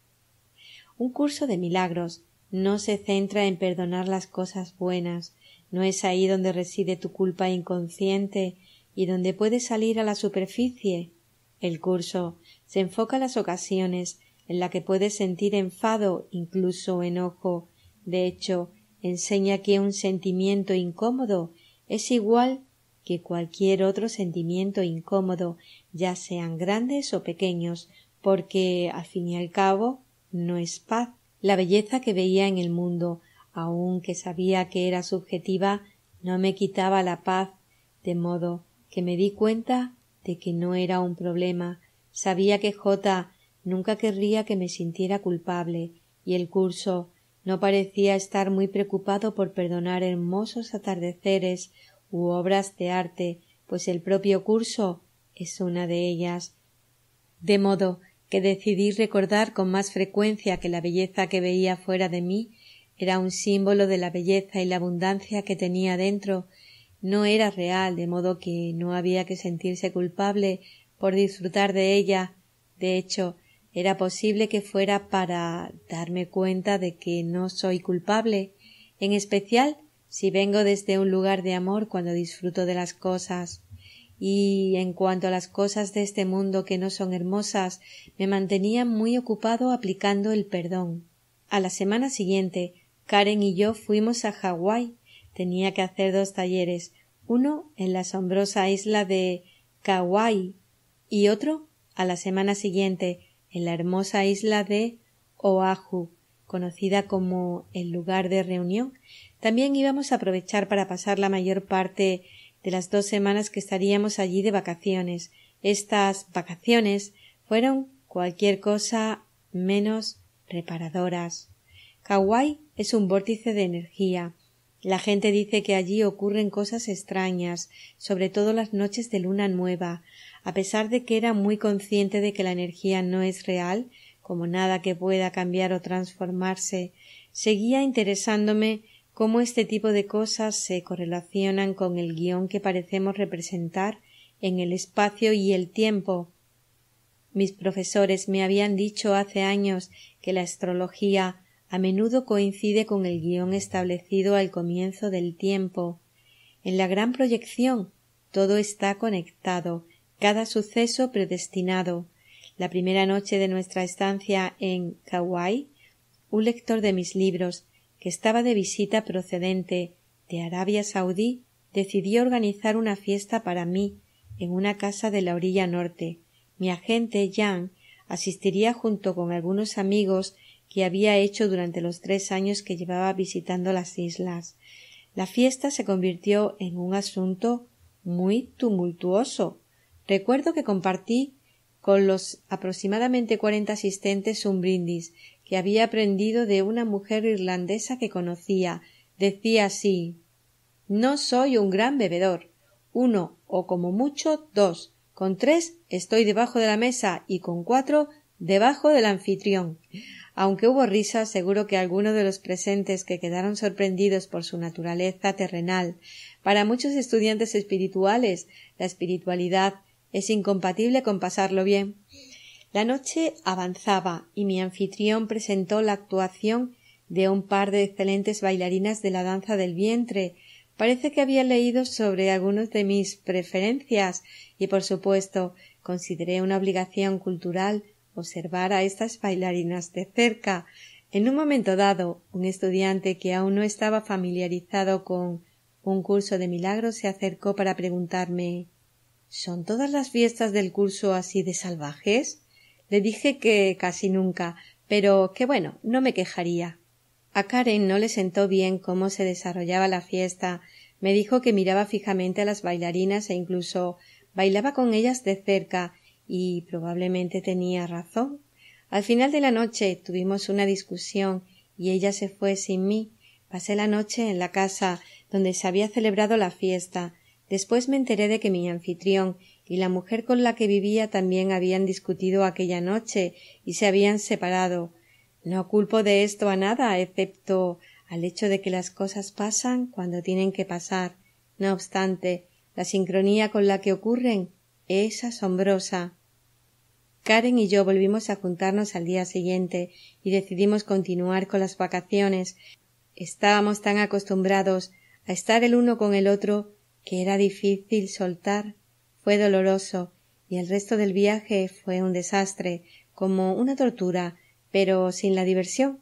Un curso de milagros no se centra en perdonar las cosas buenas. ¿No es ahí donde reside tu culpa inconsciente y donde puedes salir a la superficie? El curso se enfoca en las ocasiones en las que puedes sentir enfado, incluso enojo. De hecho, enseña que un sentimiento incómodo es igual que cualquier otro sentimiento incómodo, ya sean grandes o pequeños, porque, al fin y al cabo, no es paz. La belleza que veía en el mundo, aunque sabía que era subjetiva, no me quitaba la paz, de modo que me di cuenta de que no era un problema. Sabía que J nunca querría que me sintiera culpable, y el curso no parecía estar muy preocupado por perdonar hermosos atardeceres u obras de arte, pues el propio curso es una de ellas. De modo que decidí recordar con más frecuencia que la belleza que veía fuera de mí era un símbolo de la belleza y la abundancia que tenía dentro. No era real, de modo que no había que sentirse culpable por disfrutar de ella. De hecho, era posible que fuera para darme cuenta de que no soy culpable, en especial si vengo desde un lugar de amor cuando disfruto de las cosas. Y en cuanto a las cosas de este mundo que no son hermosas, me mantenía muy ocupado aplicando el perdón. A la semana siguiente, Karen y yo fuimos a Hawái. Tenía que hacer 2 talleres, uno en la asombrosa isla de Kauai y otro a la semana siguiente en la hermosa isla de Oahu, conocida como el lugar de reunión. También íbamos a aprovechar para pasar la mayor parte de las 2 semanas que estaríamos allí de vacaciones. Estas vacaciones fueron cualquier cosa menos reparadoras. Hawái es un vórtice de energía. La gente dice que allí ocurren cosas extrañas, sobre todo las noches de luna nueva. A pesar de que era muy consciente de que la energía no es real, como nada que pueda cambiar o transformarse, seguía interesándome cómo este tipo de cosas se correlacionan con el guión que parecemos representar en el espacio y el tiempo. Mis profesores me habían dicho hace años que la astrología a menudo coincide con el guión establecido al comienzo del tiempo. En la gran proyección todo está conectado, cada suceso predestinado. La primera noche de nuestra estancia en Hawái, un lector de mis libros, que estaba de visita procedente de Arabia Saudí, decidió organizar una fiesta para mí en una casa de la orilla norte. Mi agente, Jan, asistiría junto con algunos amigos que había hecho durante los 3 años que llevaba visitando las islas. La fiesta se convirtió en un asunto muy tumultuoso. Recuerdo que compartí con los aproximadamente 40 asistentes un brindis que había aprendido de una mujer irlandesa que conocía. Decía así: «No soy un gran bebedor. 1 o como mucho 2. Con 3 estoy debajo de la mesa y con 4 debajo del anfitrión». Aunque hubo risas, seguro que algunos de los presentes que quedaron sorprendidos por su naturaleza terrenal. Para muchos estudiantes espirituales, la espiritualidad es incompatible con pasarlo bien. La noche avanzaba y mi anfitrión presentó la actuación de un par de excelentes bailarinas de la danza del vientre. Parece que había leído sobre algunas de mis preferencias y, por supuesto, consideré una obligación cultural observar a estas bailarinas de cerca. En un momento dado, un estudiante que aún no estaba familiarizado con un curso de milagros se acercó para preguntarme ¿son todas las fiestas del curso así de salvajes? Le dije que casi nunca, pero que bueno, no me quejaría. A Karen no le sentó bien cómo se desarrollaba la fiesta. Me dijo que miraba fijamente a las bailarinas e incluso bailaba con ellas de cerca, y probablemente tenía razón. Al final de la noche tuvimos una discusión y ella se fue sin mí. Pasé la noche en la casa donde se había celebrado la fiesta. Después me enteré de que mi anfitrión y la mujer con la que vivía también habían discutido aquella noche y se habían separado. No culpo de esto a nada, excepto al hecho de que las cosas pasan cuando tienen que pasar. No obstante, la sincronía con la que ocurren es asombrosa. Karen y yo volvimos a juntarnos al día siguiente y decidimos continuar con las vacaciones. Estábamos tan acostumbrados a estar el uno con el otro que era difícil soltar. Fue doloroso y el resto del viaje fue un desastre, como una tortura, pero sin la diversión.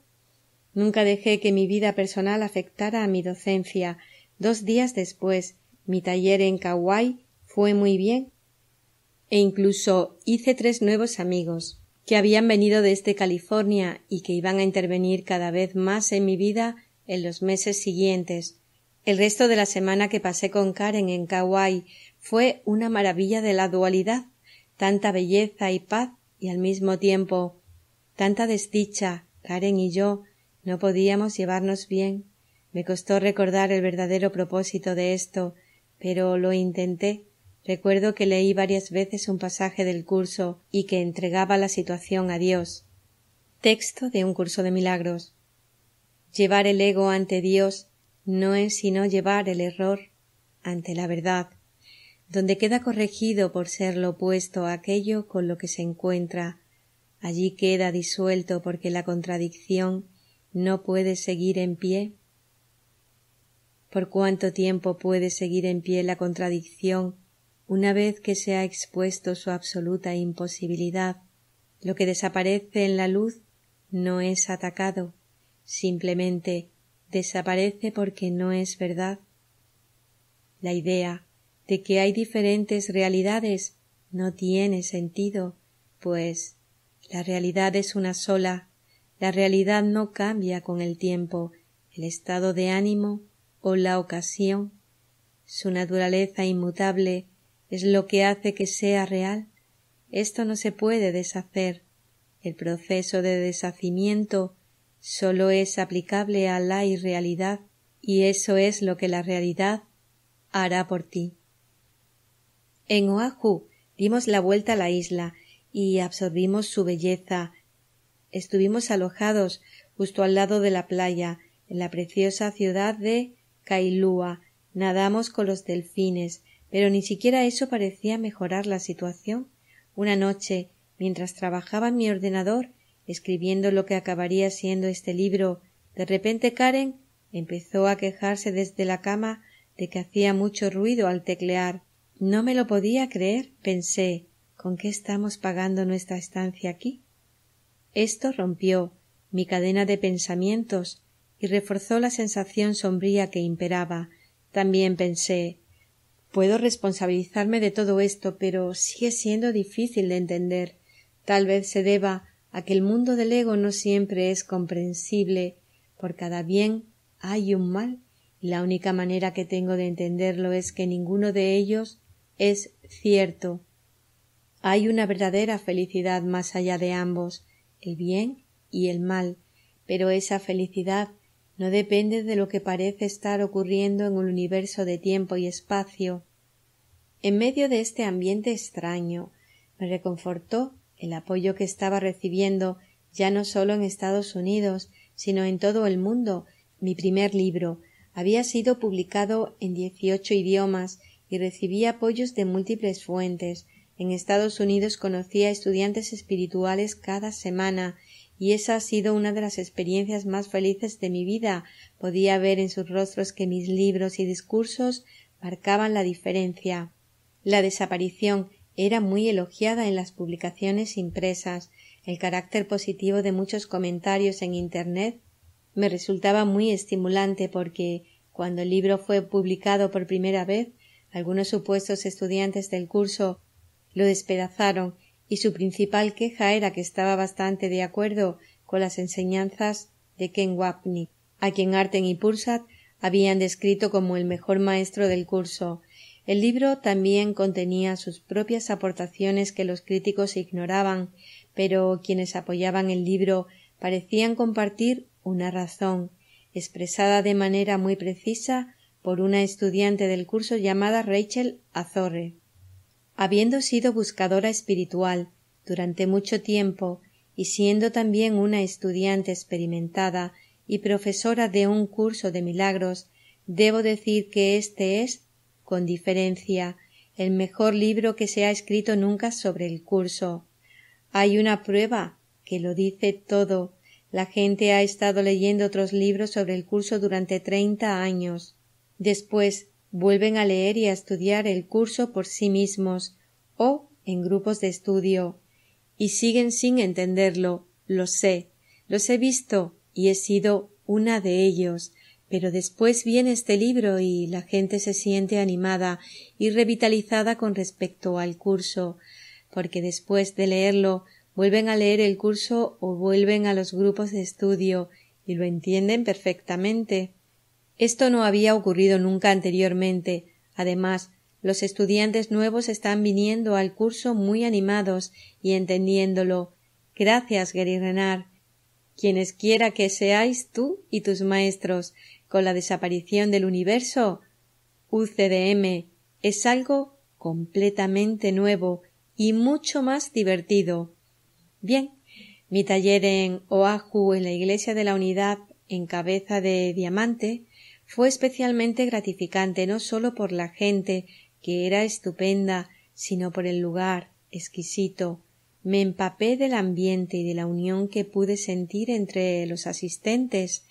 Nunca dejé que mi vida personal afectara a mi docencia. 2 días después, mi taller en Kauai fue muy bien, e incluso hice 3 nuevos amigos que habían venido desde California y que iban a intervenir cada vez más en mi vida en los meses siguientes. El resto de la semana que pasé con Karen en Kauai fue una maravilla de la dualidad, tanta belleza y paz y al mismo tiempo tanta desdicha. Karen y yo no podíamos llevarnos bien. Me costó recordar el verdadero propósito de esto, pero lo intenté. Recuerdo que leí varias veces un pasaje del curso y que entregaba la situación a Dios. Texto de un curso de milagros. Llevar el ego ante Dios no es sino llevar el error ante la verdad, donde queda corregido por ser lo opuesto a aquello con lo que se encuentra. Allí queda disuelto porque la contradicción no puede seguir en pie. ¿Por cuánto tiempo puede seguir en pie la contradicción una vez que se ha expuesto su absoluta imposibilidad? Lo que desaparece en la luz no es atacado, simplemente desaparece porque no es verdad. La idea de que hay diferentes realidades no tiene sentido, pues la realidad es una sola. La realidad no cambia con el tiempo, el estado de ánimo o la ocasión. Su naturaleza inmutable es lo que hace que sea real. Esto no se puede deshacer. El proceso de deshacimiento solo es aplicable a la irrealidad, y eso es lo que la realidad hará por ti. En Oahu dimos la vuelta a la isla y absorbimos su belleza. Estuvimos alojados justo al lado de la playa, en la preciosa ciudad de Kailua. Nadamos con los delfines, pero ni siquiera eso parecía mejorar la situación. Una noche, mientras trabajaba en mi ordenador, escribiendo lo que acabaría siendo este libro, de repente Karen empezó a quejarse desde la cama de que hacía mucho ruido al teclear. No me lo podía creer. Pensé, ¿con qué estamos pagando nuestra estancia aquí? Esto rompió mi cadena de pensamientos y reforzó la sensación sombría que imperaba. También pensé, puedo responsabilizarme de todo esto, pero sigue siendo difícil de entender. Tal vez se deba a que el mundo del ego no siempre es comprensible. Por cada bien hay un mal, y la única manera que tengo de entenderlo es que ninguno de ellos es cierto. Hay una verdadera felicidad más allá de ambos, el bien y el mal, pero esa felicidad no depende de lo que parece estar ocurriendo en un universo de tiempo y espacio. En medio de este ambiente extraño, me reconfortó el apoyo que estaba recibiendo ya no solo en Estados Unidos, sino en todo el mundo. Mi primer libro había sido publicado en 18 idiomas y recibía apoyos de múltiples fuentes. En Estados Unidos conocí a estudiantes espirituales cada semana, y esa ha sido una de las experiencias más felices de mi vida. Podía ver en sus rostros que mis libros y discursos marcaban la diferencia. La desaparición era muy elogiada en las publicaciones impresas. El carácter positivo de muchos comentarios en Internet me resultaba muy estimulante porque, cuando el libro fue publicado por primera vez, algunos supuestos estudiantes del curso lo despedazaron, y su principal queja era que estaba bastante de acuerdo con las enseñanzas de Ken Wapnick, a quien Arten y Pursat habían descrito como el mejor maestro del curso. El libro también contenía sus propias aportaciones que los críticos ignoraban, pero quienes apoyaban el libro parecían compartir una razón, expresada de manera muy precisa por una estudiante del curso llamada Rachel Azorre. Habiendo sido buscadora espiritual durante mucho tiempo y siendo también una estudiante experimentada y profesora de un curso de milagros, debo decir que este es, con diferencia, el mejor libro que se ha escrito nunca sobre el curso. Hay una prueba que lo dice todo. La gente ha estado leyendo otros libros sobre el curso durante 30 años. Después vuelven a leer y a estudiar el curso por sí mismos o en grupos de estudio, y siguen sin entenderlo. Lo sé, los he visto y he sido una de ellos, pero después viene este libro y la gente se siente animada y revitalizada con respecto al curso, porque después de leerlo vuelven a leer el curso o vuelven a los grupos de estudio y lo entienden perfectamente. Esto no había ocurrido nunca anteriormente. Además, los estudiantes nuevos están viniendo al curso muy animados y entendiéndolo. Gracias, Gary Renard. Quienes quiera que seáis tú y tus maestros, con la desaparición del universo, UCDM es algo completamente nuevo y mucho más divertido. Bien, mi taller en Oahu, en la Iglesia de la Unidad, en Cabeza de Diamante, fue especialmente gratificante no solo por la gente, que era estupenda, sino por el lugar, exquisito. Me empapé del ambiente y de la unión que pude sentir entre los asistentes.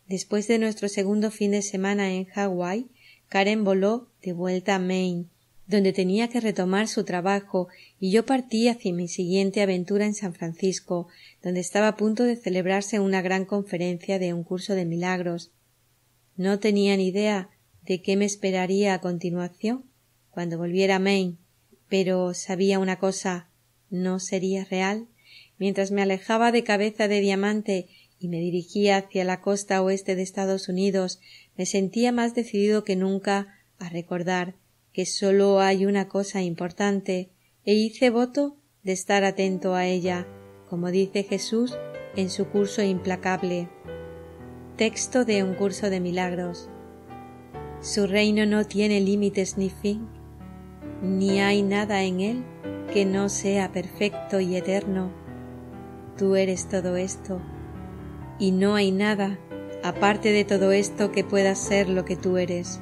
Después de nuestro segundo fin de semana en Hawái, Karen voló de vuelta a Maine, donde tenía que retomar su trabajo, y yo partí hacia mi siguiente aventura en San Francisco, donde estaba a punto de celebrarse una gran conferencia de un curso de milagros. No tenía ni idea de qué me esperaría a continuación cuando volviera a Maine, pero sabía una cosa: no sería real. Mientras me alejaba de Cabeza de Diamante y me dirigía hacia la costa oeste de Estados Unidos, me sentía más decidido que nunca a recordar que sólo hay una cosa importante, e hice voto de estar atento a ella, como dice Jesús en su curso implacable. Texto de un curso de milagros. Su reino no tiene límites ni fin, ni hay nada en él que no sea perfecto y eterno. Tú eres todo esto, y no hay nada aparte de todo esto que pueda ser lo que tú eres.